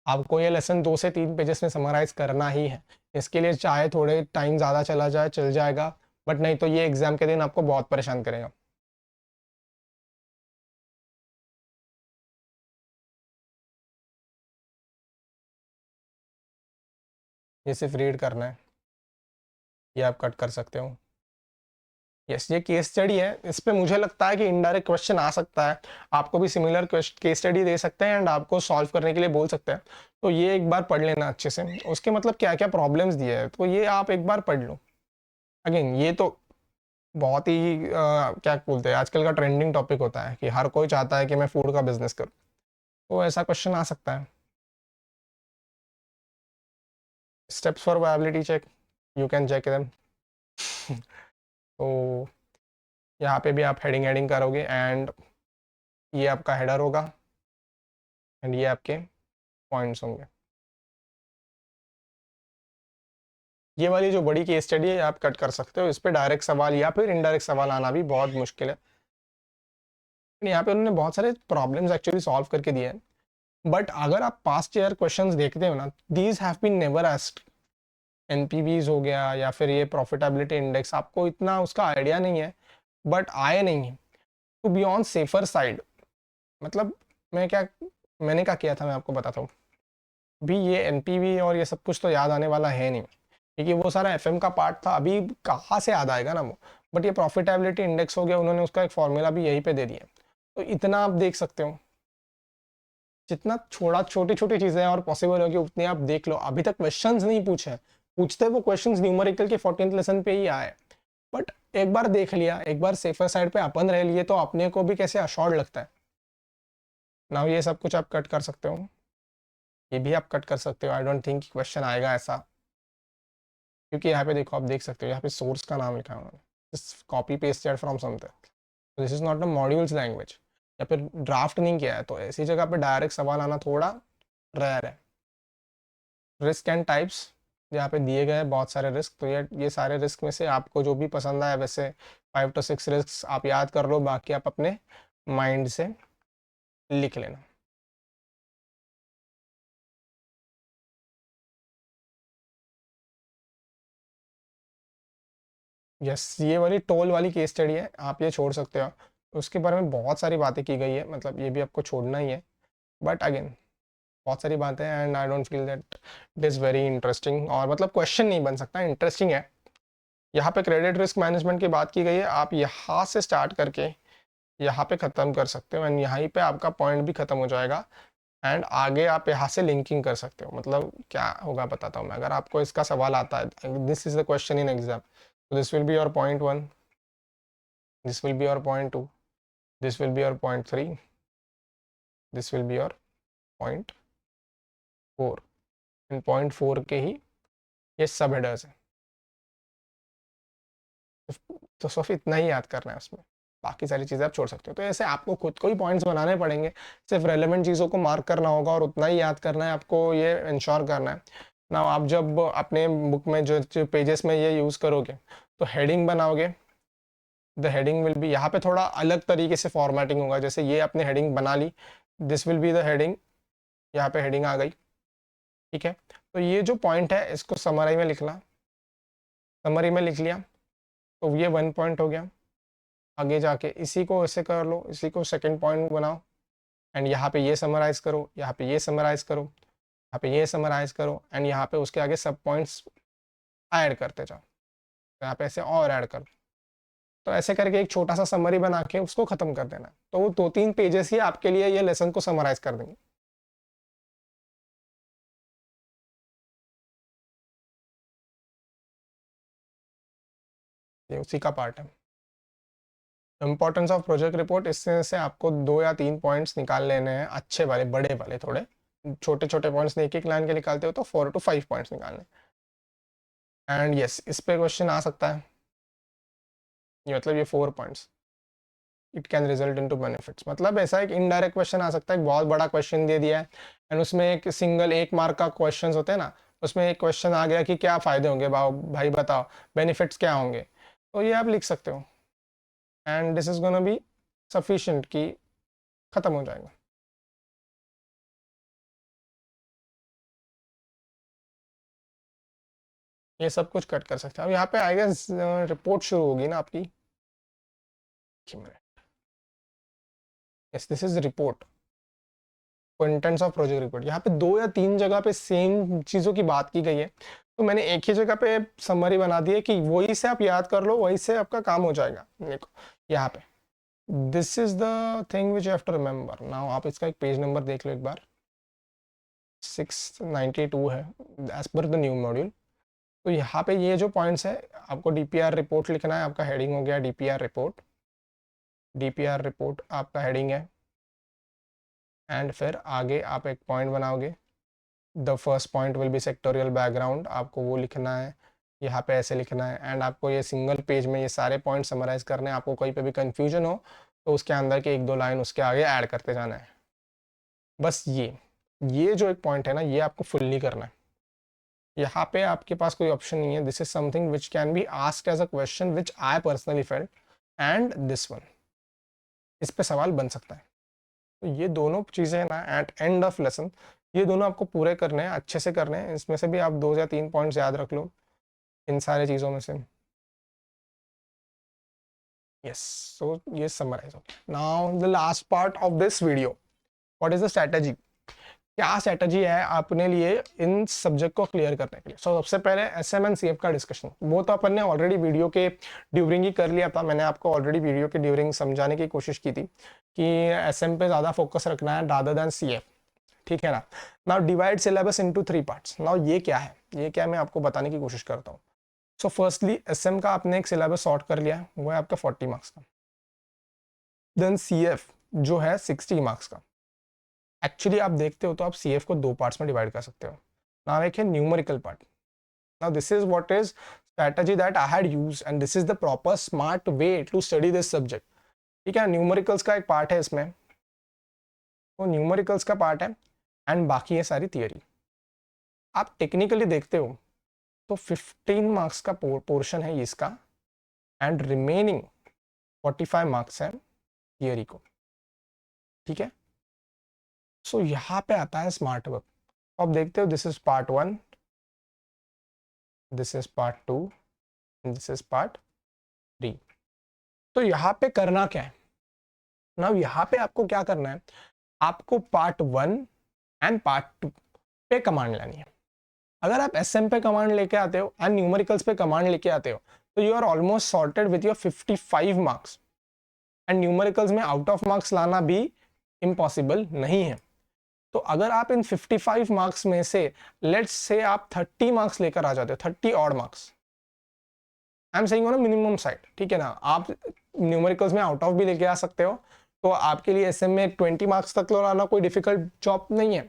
आपको ये लेसन 2 से 3 पेजेस में समराइज करना ही है, इसके लिए चाहे थोड़े टाइम ज़्यादा चला जाए चल जाएगा, बट नहीं तो ये एग्ज़ाम के दिन आपको बहुत परेशान करेगा। ये सिर्फ रीड करना है, ये आप कट कर सकते हो। यस, ये केस स्टडी है, इस पे मुझे लगता है कि इनडायरेक्ट क्वेश्चन आ सकता है, आपको भी सिमिलर केस स्टडी दे सकते हैं एंड आपको सॉल्व करने के लिए बोल सकते हैं, तो ये एक बार पढ़ लेना अच्छे से, उसके मतलब क्या क्या प्रॉब्लम्स दिए हैं तो ये आप एक बार पढ़ लो। अगेन ये तो बहुत ही क्या बोलते हैं आजकल का ट्रेंडिंग टॉपिक होता है कि हर कोई चाहता है कि मैं फूड का बिजनेस करूँ, तो ऐसा क्वेश्चन आ सकता है। Steps for viability check, you can check them. तो यहाँ पे भी आप हेडिंग हेडिंग करोगे एंड ये आपका हेडर होगा एंड ये आपके पॉइंट्स होंगे। ये वाली जो बड़ी केस स्टडी है आप कट कर सकते हो, इस पे डायरेक्ट सवाल या फिर इनडायरेक्ट सवाल आना भी बहुत मुश्किल है। यहाँ पे उन्होंने बहुत सारे प्रॉब्लम्स एक्चुअली सॉल्व करके दिए हैं, बट अगर आप पास्ट ईयर क्वेश्चंस देखते हो ना, these have been never asked. NPVs हो गया या फिर ये प्रॉफिटेबिलिटी इंडेक्स, आपको इतना उसका आइडिया नहीं है, बट आए नहीं है to be on safer side. मतलब मैंने क्या किया था मैं आपको बताता हूँ। भी ये एनपीवी और ये सब कुछ तो याद आने वाला है नहीं, क्योंकि वो सारा एफएम का पार्ट था, अभी कहाँ से याद आएगा ना वो। बट ये प्रॉफिटेबिलिटी इंडेक्स हो गया, उन्होंने उसका एक फॉर्मूला भी यहीं पे दे दिया, तो इतना आप देख सकते हो। जितना छोड़ा छोटी छोटी चीज़ें और पॉसिबल होगी उतनी आप देख लो। अभी तक क्वेश्चंस नहीं पूछे, पूछते वो क्वेश्चंस न्यूमेरिकल के 14th लेसन पे ही आए, बट एक बार देख लिया, एक बार सेफर साइड पे अपन रह लिए तो अपने को भी कैसे अश्योर्ड लगता है ना। ये सब कुछ आप कट कर सकते हो, ये भी आप कट कर सकते हो। आई डोंट थिंक क्वेश्चन आएगा ऐसा, क्योंकि यहाँ पे देखो आप देख सकते हो यहाँ पे सोर्स का नाम लिखा है उन्होंने, copy pasted from something, this is not a modules language, या फिर ड्राफ्ट नहीं किया है, तो ऐसी जगह पे डायरेक्ट सवाल आना थोड़ा रेयर है। रिस्क एंड टाइप्स यहाँ पे दिए गए हैं बहुत सारे रिस्क, तो ये सारे रिस्क में से आपको जो भी पसंद आए वैसे 5 to 6 रिस्क आप याद कर लो, बाकी आप अपने माइंड से लिख लेना। यस, ये वाली टोल वाली केस स्टडी है, आप ये छोड़ सकते हो, उसके बारे में बहुत सारी बातें की गई है, मतलब ये भी आपको छोड़ना ही है, बट अगेन बहुत सारी बातें हैं and I don't feel that it is very interesting, और मतलब क्वेश्चन नहीं बन सकता, इंटरेस्टिंग है। यहाँ पे क्रेडिट रिस्क मैनेजमेंट की बात की गई है, आप यहाँ से स्टार्ट करके यहाँ पे ख़त्म कर सकते हो एंड यहीं पे आपका पॉइंट भी ख़त्म हो जाएगा एंड आगे आप यहाँ से लिंकिंग कर सकते हो। मतलब क्या होगा बताता हूँ मैं, अगर आपको इसका सवाल आता है, this is the question in exam, this will be your point 1, this will be your point 2, this will be your point 3, this will be your point 4, in point 4 के ही ये सब हेडर्स हैं, तो सिर्फ इतना ही याद करना है उसमें, बाकी सारी चीज़ें आप छोड़ सकते हो। तो ऐसे आपको खुद को ही पॉइंट्स बनाने पड़ेंगे, सिर्फ रेलेवेंट चीज़ों को मार्क करना होगा और उतना ही याद करना है आपको, ये इंश्योर करना है ना। आप जब अपने बुक में जो पेजेस में ये यूज़ करोगे तो हेडिंग बनाओगे, द हेडिंग विल बी, यहाँ पे थोड़ा अलग तरीके से फॉर्मेटिंग होगा, जैसे ये आपने हेडिंग बना ली, this will be the heading, यहाँ पे हेडिंग आ गई, ठीक है। तो ये जो पॉइंट है इसको समरी में लिखना, समरी में लिख लिया तो ये 1 पॉइंट हो गया। आगे जाके इसी को ऐसे कर लो, इसी को सेकंड पॉइंट बनाओ एंड यहाँ पे ये समराइज करो, यहाँ पे ये समराइज करो, यहाँ पे ये समराइज करो एंड यहाँ पे उसके आगे सब पॉइंट्स ऐड करते जाओ। तो यहाँ पे ऐसे और ऐड कर, तो ऐसे करके एक छोटा सा समरी बना के उसको खत्म कर देना। तो वो 2-3 पेजेस ही आपके लिए ये लेसन को समराइज कर देंगे। ये उसी का पार्ट है। इंपॉर्टेंस ऑफ प्रोजेक्ट रिपोर्ट, इसमें से आपको 2 या 3 पॉइंट्स निकाल लेने हैं, अच्छे वाले बड़े वाले, थोड़े छोटे छोटे पॉइंट्स एक एक लाइन के निकालते हो तो 4 to 5 पॉइंट्स निकालने। एंड यस, इस पे क्वेश्चन आ सकता है, ये मतलब ये 4 points, it can result into benefits, मतलब ऐसा एक इनडायरेक्ट क्वेश्चन आ सकता है, एक बहुत बड़ा क्वेश्चन दे दिया है एंड उसमें एक सिंगल 1 मार्क का क्वेश्चन होते हैं ना, उसमें एक क्वेश्चन आ गया कि क्या फ़ायदे होंगे भाई बताओ, बेनिफिट्स क्या होंगे, तो ये आप लिख सकते हो and this is gonna be sufficient कि ख़त्म हो जाएगा। ये सब कुछ कट कर सकते हैं। अब यहाँ पे आई गेस रिपोर्ट शुरू होगी ना आपकी, yes this is report, contents of project report. यहाँ पे 2 या 3 जगह पे सेम चीज़ों की बात की गई है, तो मैंने एक ही जगह पे समरी बना दी है कि वही से आप याद कर लो, वही से आपका काम हो जाएगा। देखो यहाँ पे this is the thing which you have to remember. Now आप इसका एक पेज नंबर देख लो एक बार, 692 है as per the new module. तो यहाँ पे ये जो पॉइंट्स है, आपको डीपीआर रिपोर्ट लिखना है, आपका हेडिंग हो गया डीपीआर रिपोर्ट, डीपीआर रिपोर्ट आपका हेडिंग है एंड फिर आगे आप एक पॉइंट बनाओगे, the first point will be sectoral background, आपको वो लिखना है, यहाँ पे ऐसे लिखना है एंड आपको ये सिंगल पेज में ये सारे पॉइंट समराइज करने हैं। आपको कोई पे भी कंफ्यूजन हो तो उसके अंदर के 1-2 लाइन उसके आगे ऐड करते जाना है। बस ये जो एक पॉइंट है ना, ये आपको फुल्ली करना है। यहाँ पे आपके पास कोई ऑप्शन नहीं है, this is something which can be asked as a question which I personally felt and this one, इस पे सवाल बन सकता है। तो ये दोनों चीज़ें ना एट एंड ऑफ लेसन, ये दोनों आपको पूरे करने हैं, अच्छे से करने हैं। इसमें से भी आप 2 या 3 पॉइंट्स याद रख लो इन सारे चीज़ों में से। यस, सो ये समराइज हो गया। Now the last part of this video, what is the strategy, क्या स्ट्रेटजी है अपने लिए इन सब्जेक्ट को क्लियर करने के लिए। सो सबसे पहले एसएम एंड सीएफ का डिस्कशन, वो तो अपन ने ऑलरेडी वीडियो के ड्यूरिंग ही कर लिया था। मैंने आपको ऑलरेडी वीडियो के ड्यूरिंग समझाने की कोशिश की थी कि एसएम पे ज़्यादा फोकस रखना है रादर देन सीएफ, ठीक है ना। Now divide syllabus into 3 parts. Now ये क्या है, ये क्या मैं आपको बताने की कोशिश करता हूँ। सो फर्स्टली एसएम का आपने एक सिलेबस सॉर्ट कर लिया, वो है आपका 40 मार्क्स का। देन सीएफ जो है 60 मार्क्स का। एक्चुअली आप देखते हो तो आप सीएफ को 2 पार्ट्स में डिवाइड कर सकते हो। नाउ एक है numerical part. Now this is what is strategy that I had used and this is the proper smart way to study this subject, ठीक है। न्यूमेरिकल्स का एक पार्ट है इसमें, वो न्यूमेरिकल्स का पार्ट है एंड बाकी है सारी थियरी। आप टेक्निकली देखते हो तो 15 मार्क्स का पोर्शन है इसका एंड रिमेनिंग 45 मार्क्स है थियरी को, ठीक है। सो यहाँ पे आता है स्मार्ट वर्क। आप देखते हो this is part 1, this is part 2, this is part 3। तो यहाँ पे करना क्या है ना, यहाँ पे आपको क्या करना है, आपको पार्ट 1 एंड पार्ट 2 पे कमांड लानी है। अगर आप एसएम पे कमांड लेके आते हो एंड न्यूमेरिकल्स पे कमांड लेके आते हो तो you are almost sorted with your 55 marks and numericals में आउट ऑफ मार्क्स लाना भी इम्पॉसिबल नहीं है। तो अगर आप इन 55 मार्क्स में से लेट्स से आप 30 मार्क्स लेकर आ जाते हो, 30 odd marks, I am saying on minimum side, ठीक है ना। आप न्यूमेरिकल्स में आउट ऑफ भी लेके आ सकते हो, तो आपके लिए एसएम में 20 मार्क्स तक लाना कोई डिफिकल्ट जॉब नहीं है।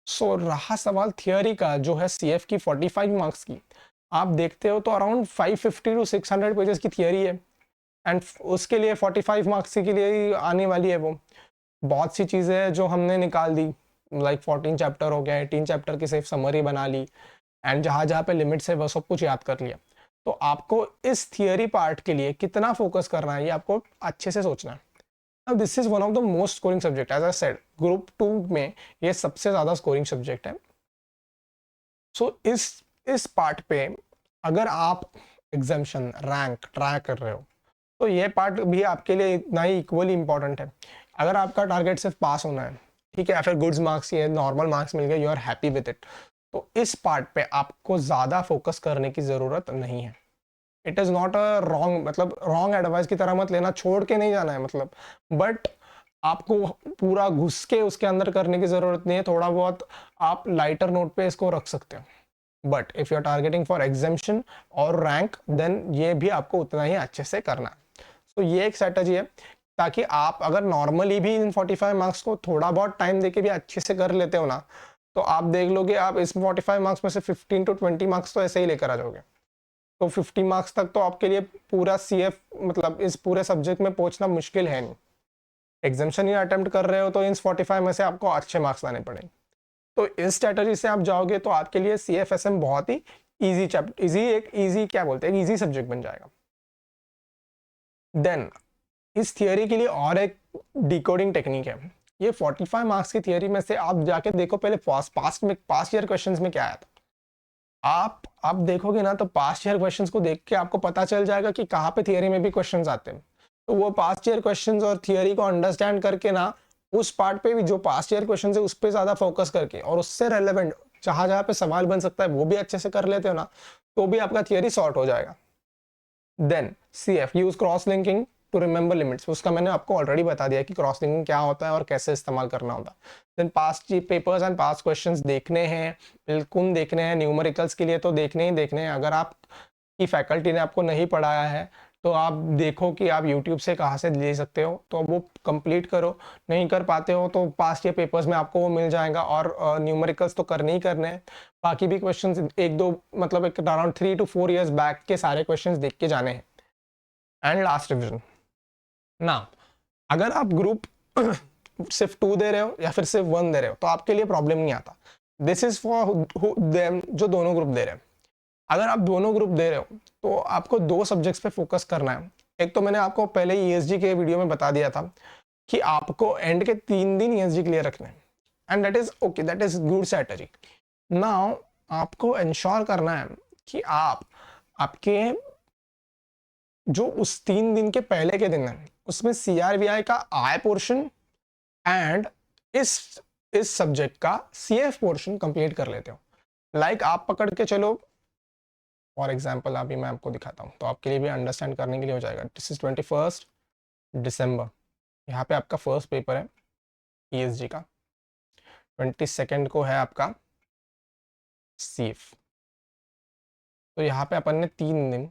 सो रहा सवाल थियोरी का जो है सीएफ की 45 मार्क्स की, आप देखते हो तो अराउंड 550 to 600 पेजेस की थियोरी है एंड उसके लिए 45 मार्क्स के लिए ही आने वाली है। वो बहुत सी चीज़ें हैं जो हमने निकाल दी, लाइक 14 चैप्टर हो गया, 18 चैप्टर की सिर्फ समरी बना ली एंड जहाँ जहाँ पे लिमिट्स है वह सब कुछ याद कर लिया। तो आपको इस थियोरी पार्ट के लिए कितना फोकस करना है ये आपको अच्छे से सोचना है। अब this is one of the most scoring subject, as I said group 2 में ये सबसे ज़्यादा स्कोरिंग सब्जेक्ट है। सो इस पार्ट पे अगर आप एग्जामिशन रैंक ट्राई कर रहे हो तो ये पार्ट भी आपके लिए इतना ही इक्वली इंपॉर्टेंट है। अगर आपका टारगेट सिर्फ पास होना है, ठीक है, या फिर गुड्स मार्क्स या नॉर्मल मार्क्स मिल गए, you are happy with it, तो इस पार्ट पे आपको ज़्यादा फोकस करने की ज़रूरत नहीं है। It is not a wrong, मतलब रॉन्ग एडवाइस की तरह मत लेना, छोड़ के नहीं जाना है मतलब, बट आपको पूरा घुस के उसके अंदर करने की ज़रूरत नहीं है, थोड़ा बहुत आप लाइटर नोट पे इसको रख सकते हो। But if you are targeting for exemption और रैंक, देन ये भी आपको उतना ही अच्छे से करना है। तो ये एक स्ट्रेटजी है, ताकि आप अगर नॉर्मली भी इन 45 मार्क्स को थोड़ा बहुत टाइम देके भी अच्छे से कर लेते हो ना, तो आप देख लोगे आप इस 45 मार्क्स में से 15 टू 20 मार्क्स तो ऐसे ही लेकर आ जाओगे। तो 50 मार्क्स तक तो आपके लिए पूरा सीएफ, मतलब इस पूरे सब्जेक्ट में पहुंचना मुश्किल है नहीं। एग्जामिशन ही अटेम्प्ट कर रहे हो तो इन 45 में से आपको अच्छे मार्क्स लाने पड़ेंगे। तो इस स्ट्रेटजी से आप जाओगे तो आपके लिए CFSM बहुत ही इजी चैप्टर, इजी क्या बोलते हैं, इजी सब्जेक्ट बन जाएगा। देन इस थियोरी के लिए और एक डिकोडिंग टेक्निक है। ये 45 मार्क्स की थियोरी में से आप जाके देखो पहले पास्ट ईयर क्वेश्चंस में क्या आया था। आप देखोगे ना तो पास्ट ईयर क्वेश्चंस को देख के आपको पता चल जाएगा कि कहाँ पे थियोरी में भी क्वेश्चंस आते हैं। तो वो पास्ट ईयर क्वेश्चंस और थियोरी को अंडरस्टैंड करके ना, उस पार्ट पे भी जो पास्ट ईयर क्वेश्चन है उस पर ज्यादा फोकस करके और उससे रेलेवेंट जहां जहां पे सवाल बन सकता है वो भी अच्छे से कर लेते हो ना, तो भी आपका थियोरी सॉर्ट हो जाएगा। Then CF use cross linking to remember limits, उसका मैंने आपको ऑलरेडी बता दिया कि क्रॉस लिंकिंग क्या होता है और कैसे इस्तेमाल करना होता है। Then past papers and past questions देखने हैं, बिल्कुल देखने हैं, न्यूमेरिकल्स के लिए तो देखने ही देखने हैं। अगर आप की फैकल्टी ने आपको नहीं पढ़ाया है तो आप देखो कि आप यूट्यूब से कहाँ से ले सकते हो, तो वो कंप्लीट करो। नहीं कर पाते हो तो पास्ट ईयर पेपर्स में आपको वो मिल जाएगा, और न्यूमेरिकल्स तो करने ही करने हैं। बाकी भी क्वेश्चंस एक दो, मतलब एक अराउंड 3 to 4 years बैक के सारे क्वेश्चंस देख के जाने हैं। एंड लास्ट रिविजन ना, अगर आप ग्रुप सिर्फ 2 दे रहे हो या फिर सिर्फ 1 दे रहे हो तो आपके लिए प्रॉब्लम नहीं आता। दिस इज फॉर देम जो दोनों ग्रुप दे रहे हैं। अगर आप दोनों ग्रुप दे रहे हो तो आपको 2 सब्जेक्ट्स पे फोकस करना है। एक तो मैंने आपको पहले ESG के वीडियो में बता दिया था कि आपको एंड के 3 दिन ESG क्लियर रखने हैं, and that is okay, that is good strategy. Now आपको इंश्योर करना है कि आपके जो उस 3 दिन के पहले के दिन है उसमें CRVI का I पोर्शन एंड इस सब्जेक्ट का CF पोर्शन कंप्लीट कर लेते हो। लाइक आप पकड़ के चलो, फॉर एग्जाम्पल अभी मैं आपको दिखाता हूँ तो आपके लिए भी अंडरस्टैंड करने के लिए हो जाएगा। दिस इज 21 दिसंबर, यहाँ पे आपका फर्स्ट पेपर है ESG का। 22 को है आपका CF। तो यहाँ पे अपन ने 3 दिन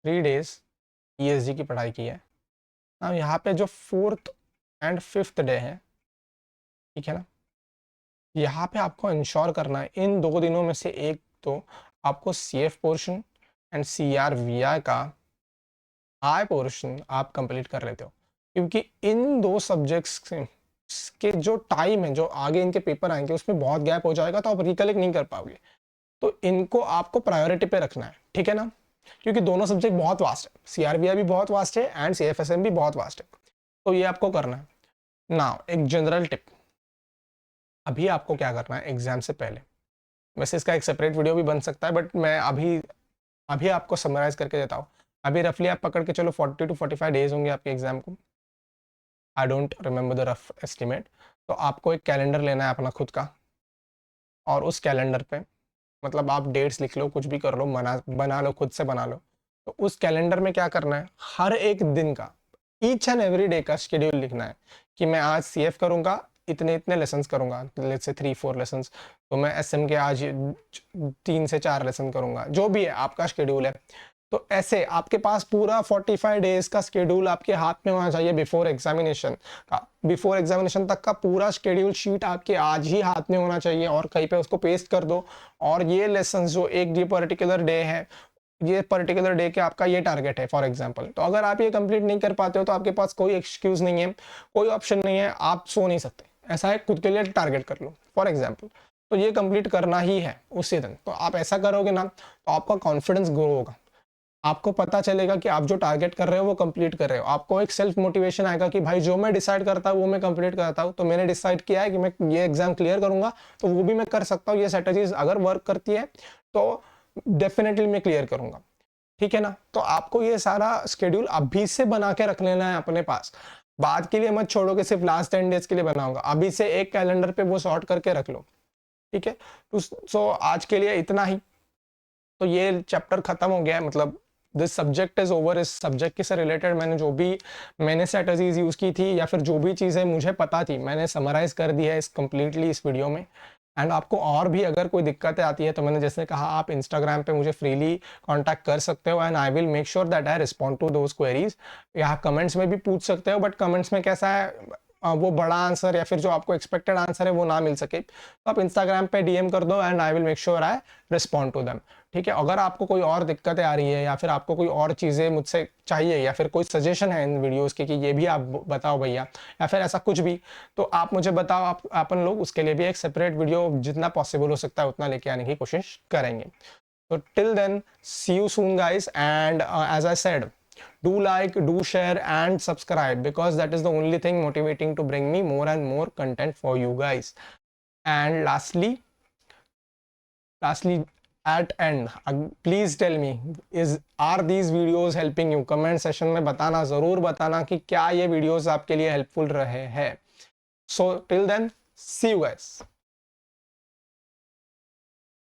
3 days ESG की पढ़ाई की है। अब यहाँ पे जो 4th एंड 5th डे है, ठीक है ना, यहाँ पे आपको इंश्योर करना है इन 2 दिनों में से एक तो आपको CF पोर्शन एंड CRVI का I पोर्शन आप कंप्लीट कर लेते हो। क्योंकि इन 2 सब्जेक्ट्स के जो टाइम है, जो आगे इनके पेपर आएंगे उसमें बहुत गैप हो जाएगा, तो आप रिकलेक्ट नहीं कर पाओगे। तो इनको आपको प्रायोरिटी पे रखना है, ठीक है ना, क्योंकि दोनों सब्जेक्ट बहुत वास्ट है, CRVI भी बहुत वास्ट है एंड CFSM भी बहुत वास्ट है। तो ये आपको करना है। नाउ एक जनरल टिप, अभी आपको क्या करना है एग्जाम से पहले, वैसे इसका एक सेपरेट वीडियो भी बन सकता है बट मैं अभी आपको समराइज करके देता हूँ। अभी रफली आप पकड़ के चलो 40 to 45 डेज होंगे आपके एग्जाम को। I don't remember the rough estimate. तो आपको एक कैलेंडर लेना है अपना खुद का, और उस कैलेंडर पे मतलब आप डेट्स लिख लो, कुछ भी कर लो, बना लो, खुद से बना लो। तो उस कैलेंडर में क्या करना है, हर एक दिन का ईच एंड एवरी डे का शेड्यूल लिखना है कि मैं आज CF करूंगा, इतने इतने लेसन्स करूंगा, लेट्स से 3-4 लेसन्स। तो मैं SM के आज 3 से 4 लेसन करूंगा, जो भी है आपका शेड्यूल है। तो ऐसे आपके पास पूरा 45 डेज का शेड्यूल आपके हाथ में होना चाहिए बिफोर एग्जामिनेशन का। बिफोर एग्जामिनेशन तक का पूरा शेड्यूल शीट आपके आज ही हाथ में होना चाहिए, और कहीं पे उसको पेस्ट कर दो। और ये लेसन जो एक ये पर्टिकुलर डे है, ये पर्टिकुलर डे के आपका ये टारगेट है फॉर एग्जांपल, तो अगर आप ये कंप्लीट नहीं कर पाते हो तो आपके पास कोई एक्सक्यूज नहीं है, कोई ऑप्शन नहीं है, आप सो नहीं सकते। ऐसा है, खुद के लिए टारगेट कर लो फॉर एग्जांपल, तो ये कंप्लीट करना ही है उसी दिन। तो आप ऐसा करोगे ना तो आपका कॉन्फिडेंस ग्रो होगा, आपको पता चलेगा कि आप जो टारगेट कर रहे हो वो कंप्लीट कर रहे हो। आपको एक सेल्फ मोटिवेशन आएगा कि भाई जो मैं डिसाइड करता हूँ वो मैं कंप्लीट करता हूँ। तो मैंने डिसाइड किया है कि मैं ये एग्जाम क्लियर करूंगा, तो वो भी मैं कर सकता हूँ। ये स्ट्रेटजीज अगर वर्क करती है तो डेफिनेटली मैं क्लियर करूंगा, ठीक है ना। तो आपको ये सारा शेड्यूल अभी से बना के रख लेना है अपने पास, बाद के लिए मत छोड़ो कि सिर्फ लास्ट 10 डेज के लिए बनाऊंगा। अभी से एक कैलेंडर पे वो सॉर्ट करके रख लो, ठीक है। तो सो आज के लिए इतना ही। तो ये चैप्टर खत्म हो गया है, मतलब दिस सब्जेक्ट इज ओवर। इस सब्जेक्ट से रिलेटेड मैंने जो भी मैंने स्ट्रेटजीज यूज़ की थी या फिर जो भी चीज़ें मुझे पता थी मैंने समराइज़ कर दिया है इस कम्प्लीटली इस वीडियो में। एंड आपको और भी अगर कोई दिक्कतें आती है तो मैंने जैसे कहा आप इंस्टाग्राम पे मुझे फ्रीली कांटेक्ट कर सकते हो and I will make sure that I respond to those queries. या कमेंट्स में भी पूछ सकते हो, बट कमेंट्स में कैसा है वो बड़ा आंसर या फिर जो आपको एक्सपेक्टेड आंसर है वो ना मिल सके तो आप इंस्टाग्राम पे डीएम कर दो and I will make sure I respond to them. ठीक है, अगर आपको कोई और दिक्कतें आ रही है या फिर आपको कोई और चीज़ें मुझसे चाहिए या फिर कोई सजेशन है इन वीडियोस की कि ये भी आप बताओ भैया या फिर ऐसा कुछ भी, तो आप मुझे बताओ। आप अपन लोग उसके लिए भी एक सेपरेट वीडियो जितना पॉसिबल हो सकता है उतना लेके आने की कोशिश करेंगे। तो till then see you soon guys, and as I said, do like, do share and subscribe because that is the only thing motivating to bring me more and more content for you guys. And lastly at end, please tell me, are these videos helping you? comment section में बताना, ज़रूर बताना कि क्या ये videos आपके लिए helpful रहे हैं। So till then, see you guys.